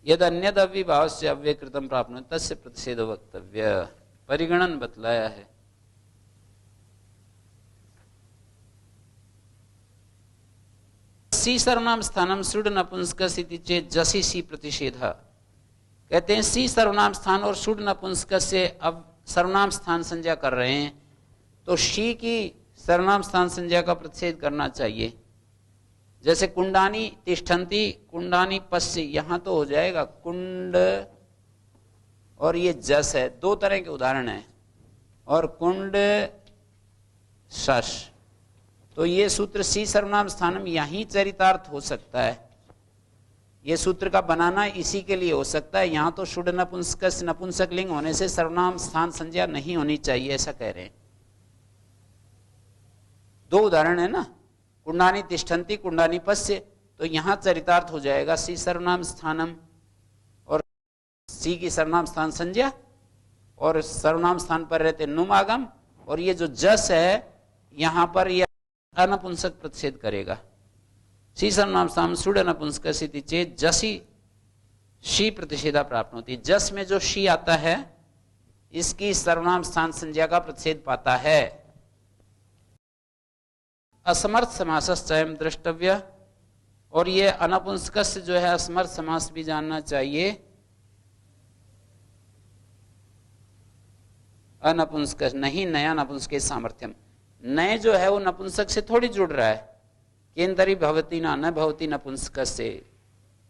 यद अन्यद अव्यभाव से अव्यकृतम प्राप्त तस्य प्रतिषेध वक्तव्य। परिगणन बतलाया है। सी सर्वनाम स्थानम सुड नपुंसकस इति चेत् जसी सी प्रतिषेध। कहते हैं सी सर्वनाम स्थान और सुड नपुंसकस से अब सर्वनाम स्थान संज्ञा कर रहे हैं, तो शी की सर्वनाम स्थान संज्ञा का प्रतिषेध करना चाहिए। जैसे कुंडानी तिष्ठन्ति, कुंडानी पश्य, यहां तो हो जाएगा कुंड, और ये जस है, दो तरह के उदाहरण है। और कुंड शश, तो ये सूत्र सी सर्वनाम स्थानम यहीं चरितार्थ हो सकता है। ये सूत्र का बनाना इसी के लिए हो सकता है। यहाँ तो शुड नपुंसकस्य नपुंसक लिंग होने से सर्वनाम स्थान संज्ञा नहीं होनी चाहिए, ऐसा कह रहे हैं। दो उदाहरण है ना, कुंडानी तिष्ठन्ति कुंडानी पश्य, तो यहाँ चरितार्थ हो जाएगा सी सर्वनाम स्थानम और सी की सर्वनाम स्थान संज्ञा, और सर्वनाम स्थान पर रहते नुमागम, और ये जो जस है यहाँ पर यह अनपुंसक प्रतिषेध करेगा। सी सर्वनाम स्थान सुड नपुंसकस्य चेत जसी शी प्रतिषेधा प्राप्त होती। जस में जो शी आता है इसकी सर्वनाम स्थान संज्ञा का प्रतिषेध पाता है। असमर्थ समासश्चयं द्रष्टव्य, और ये अनपुंसकस्य जो है असमर्थ समास भी जानना चाहिए। अनपुंसक नहीं, नया नपुंसक सामर्थ्यम, नए जो है वो नपुंसक से थोड़ी जुड़ रहा है। केंद्री भवती न भवती नपुंसकस्य,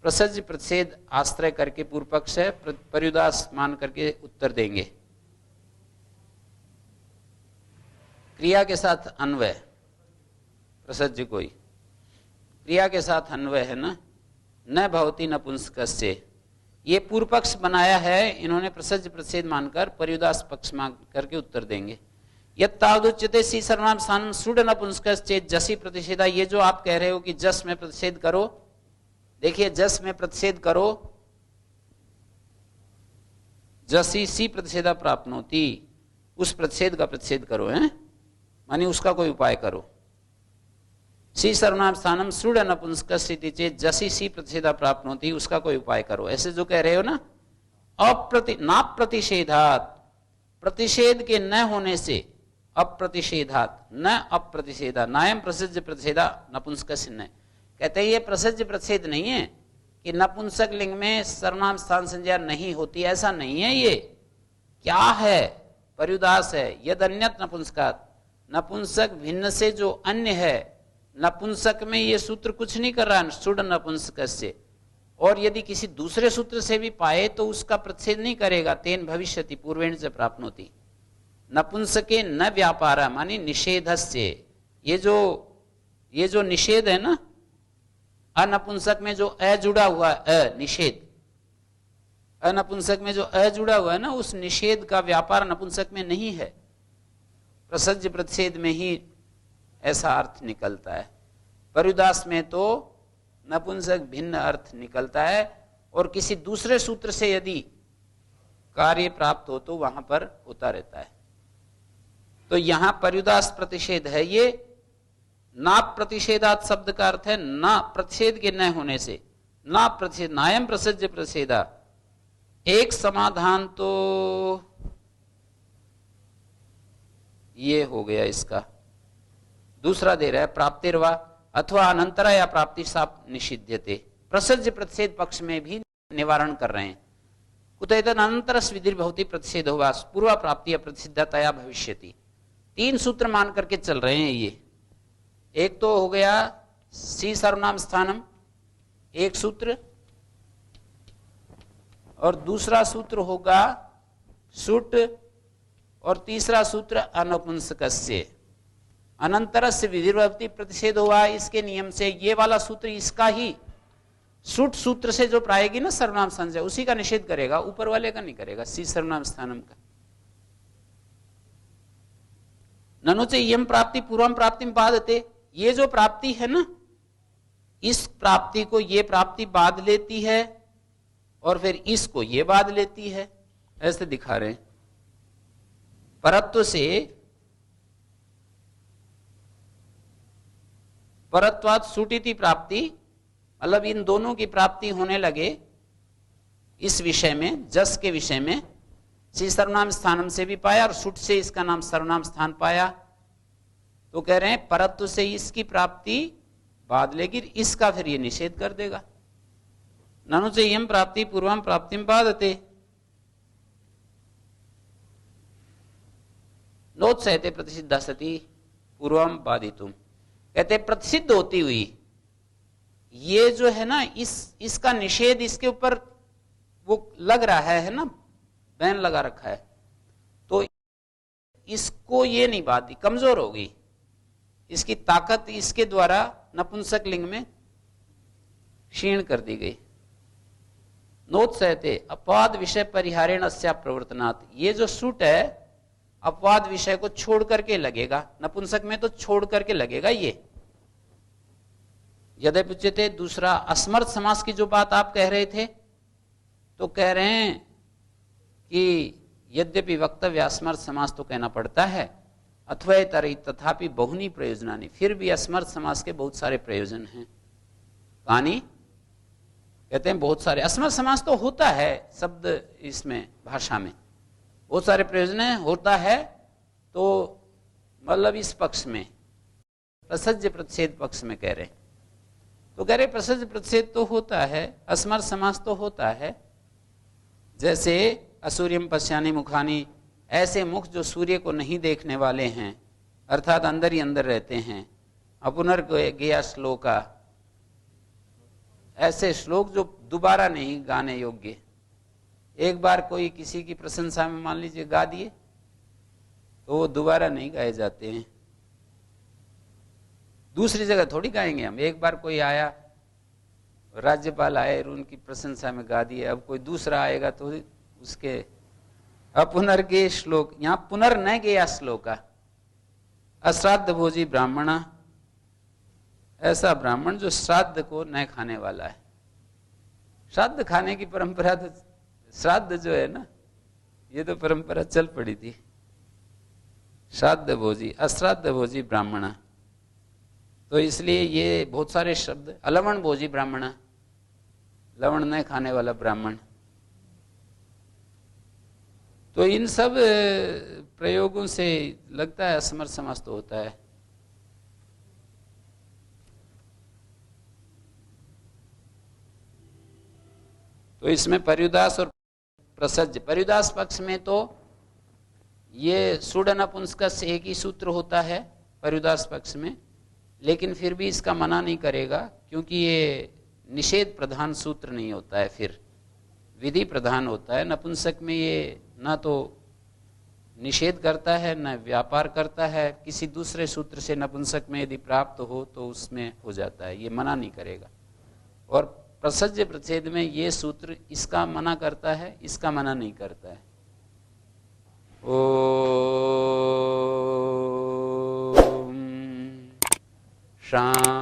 प्रसज्य प्रतिषेध आश्रय करके पूर्व पक्ष है, पर्युदास मान करके उत्तर देंगे। क्रिया के साथ अन्वय, प्रसज्य कोई क्रिया के साथ अन्वय है ना, न भवती नपुंसकस्य, ये पूर्व पक्ष बनाया है इन्होंने, प्रसज्य प्रतिषेध मानकर पर्युदास पक्ष मान करके उत्तर देंगे। यत्तावदुच्यते सी सर्वनाम स्थानम सुड नपुंसकश्चेत् जसी प्रतिषेधा, ये जो आप कह रहे हो कि जस में प्रतिषेध करो, देखिए जस में प्रतिषेध करो, जसी सी प्रतिषेधा प्राप्नोति, उस प्रतिषेध का प्रतिषेध करो, है मानी उसका कोई उपाय करो। सी सर्वनाम स्थानम सुड नपुंसकस्य चेत् जसी सी प्रतिषेधा प्राप्नोति, उसका कोई उपाय करो, ऐसे जो कह रहे हो ना। नाप्रतिषेधात्, प्रतिषेध के न होने से, अप्रतिषेधात् न अप्रतिषेधा, नायम प्रसिद्ध प्रतिषेधा नपुंसकस्य न, कहते हैं ये प्रसिद्ध प्रतिषेध नहीं है कि नपुंसक लिंग में सर्वनाम स्थान संज्ञा नहीं होती, ऐसा नहीं है। ये क्या है? पर्युदास है। यद अन्यत नपुंसकात्, नपुंसक भिन्न से जो अन्य है, नपुंसक में ये सूत्र कुछ नहीं कर रहा है, सुड नपुंसकस्य, और यदि किसी दूसरे सूत्र से भी पाए तो उसका प्रतिषेध नहीं करेगा। तेन भविष्यति पूर्वेण से प्राप्नोति, नपुंसके न व्यापारा मानी निषेधस्य, ये जो निषेध है ना, अनपुंसक में जो अ जुड़ा हुआ है, निषेध, अनपुंसक में जो अ जुड़ा हुआ है ना, उस निषेध का व्यापार नपुंसक में नहीं है, प्रसज्य प्रतिषेध में ही ऐसा अर्थ निकलता है। पर्युदास में तो नपुंसक भिन्न अर्थ निकलता है, और किसी दूसरे सूत्र से यदि कार्य प्राप्त हो तो वहां पर होता रहता है। तो यहां पर्युदास प्रतिषेध है। ये ना प्रतिषेधात शब्द का अर्थ है ना प्रतिषेध के न होने से, ना प्रतिषेध, नायम प्रसज्य प्रतिषेधा। एक समाधान तो ये हो गया इसका, दूसरा दे रहा है प्राप्तिर्वा अथवा अनंतरा या प्राप्ति साप निषिध्यते, प्रसज्य प्रतिषेध पक्ष में भी निवारण कर रहे हैं। कुतैतन अनंतरस विधिर भवति प्रतिषेध होगा पूर्वा प्राप्ति अप्रतिषिद्धतया भविष्यति। तीन सूत्र मान करके चल रहे हैं ये। एक तो हो गया सी सर्वनाम स्थानम, एक सूत्र, और दूसरा सूत्र होगा सुट, और तीसरा सूत्र अनपुंसकस्य। अनंतरस्य विधिर्भवति प्रतिषेध हुआ, इसके नियम से ये वाला सूत्र इसका ही सुट सूत्र से जो प्राएगी ना सर्वनाम संजय, उसी का निषेध करेगा, ऊपर वाले का नहीं करेगा, सी सर्वनाम स्थानम का। ननु च यम प्राप्ति पूर्वम प्राप्ति में बाधते, ये जो प्राप्ति है ना, इस प्राप्ति को ये प्राप्ति बाध लेती है, और फिर इसको ये बाध लेती है, ऐसे दिखा रहे हैं। परत्व से परत्वात् सुटिति प्राप्ति, मतलब इन दोनों की प्राप्ति होने लगे इस विषय में, जस के विषय में। सी सर्वनाम स्थानम से भी पाया और सुट से इसका नाम सर्वनाम स्थान पाया, तो कह रहे हैं परत्व से इसकी प्राप्ति बाध लेगी, इसका फिर ये निषेध कर देगा। ननु च यम प्राप्ति पूर्वम प्राप्तिम बाधते, नोत्सहते प्रतिसिद्धा सती पूर्वम बाधितुम, कहते प्रतिसिद्ध होती हुई ये जो है ना, इसका निषेध इसके ऊपर वो लग रहा है ना, बैन लगा रखा है, तो इसको ये नहीं बाधी, कमजोर होगी, इसकी ताकत इसके द्वारा नपुंसक लिंग में क्षीण कर दी गई। नोत्सहते अपवाद विषय परिहारेण अस्या प्रवर्तनात्। ये जो सूट है अपवाद विषय को छोड़ करके लगेगा, नपुंसक में तो छोड़ करके लगेगा ये। यद्यपि उच्यते, दूसरा असमर्थ समास की जो बात आप कह रहे थे, तो कह रहे हैं कि यद्यपि वक्तव्य असमर्थ समास तो कहना पड़ता है, अथवैतरि तथापि बहुनी प्रयोजनानि, फिर भी असमर्थ समास के बहुत सारे प्रयोजन हैं। कहानी कहते हैं बहुत सारे असमर्थ समास तो होता है शब्द इसमें भाषा में, बहुत सारे प्रयोजन होता है। तो मतलब इस पक्ष में प्रसज्य प्रतिषेध पक्ष में कह रहे, तो कह रहे प्रसज्य प्रतिषेध तो होता है, असमर्थ समास तो होता है। जैसे असूर्यम पश्यानि मुखानि, ऐसे मुख जो सूर्य को नहीं देखने वाले हैं, अर्थात अंदर ही अंदर रहते हैं। अपुनर्गेया श्लोका, ऐसे श्लोक जो दोबारा नहीं गाने योग्य। एक बार कोई किसी की प्रशंसा में मान लीजिए गा दिए तो वो दोबारा नहीं गाए जाते हैं, दूसरी जगह थोड़ी गाएंगे हम। एक बार कोई आया, राज्यपाल आए और उनकी प्रशंसा में गा दिए, अब कोई दूसरा आएगा तो उसके अपुनर्गे श्लोक, यहां पुनर्न गया श्लोका। अश्राद्ध भोजी ब्राह्मण, ऐसा ब्राह्मण जो श्राद्ध को न खाने वाला है। श्राद्ध खाने की परंपरा तो, श्राद्ध जो है ना, ये तो परंपरा चल पड़ी थी। श्राद्ध भोजी, अश्राद्ध भोजी ब्राह्मण, तो इसलिए ये बहुत सारे शब्द, अलवण भोजी ब्राह्मण, लवण न खाने वाला ब्राह्मण। तो इन सब प्रयोगों से लगता है असमर्थ समास तो होता है। तो इसमें पर्युदास और प्रसज्य, पर्युदास पक्ष में तो ये सुड नपुंसक से एक ही सूत्र होता है पर्युदास पक्ष में, लेकिन फिर भी इसका मना नहीं करेगा, क्योंकि ये निषेध प्रधान सूत्र नहीं होता है, फिर विधि प्रधान होता है। नपुंसक में ये ना तो निषेध करता है न व्यापार करता है, किसी दूसरे सूत्र से नपुंसक में यदि प्राप्त हो तो उसमें हो जाता है, ये मना नहीं करेगा। और प्रसज्य प्रतिषेध में ये सूत्र इसका मना करता है, इसका मना नहीं करता है। ओम शांति।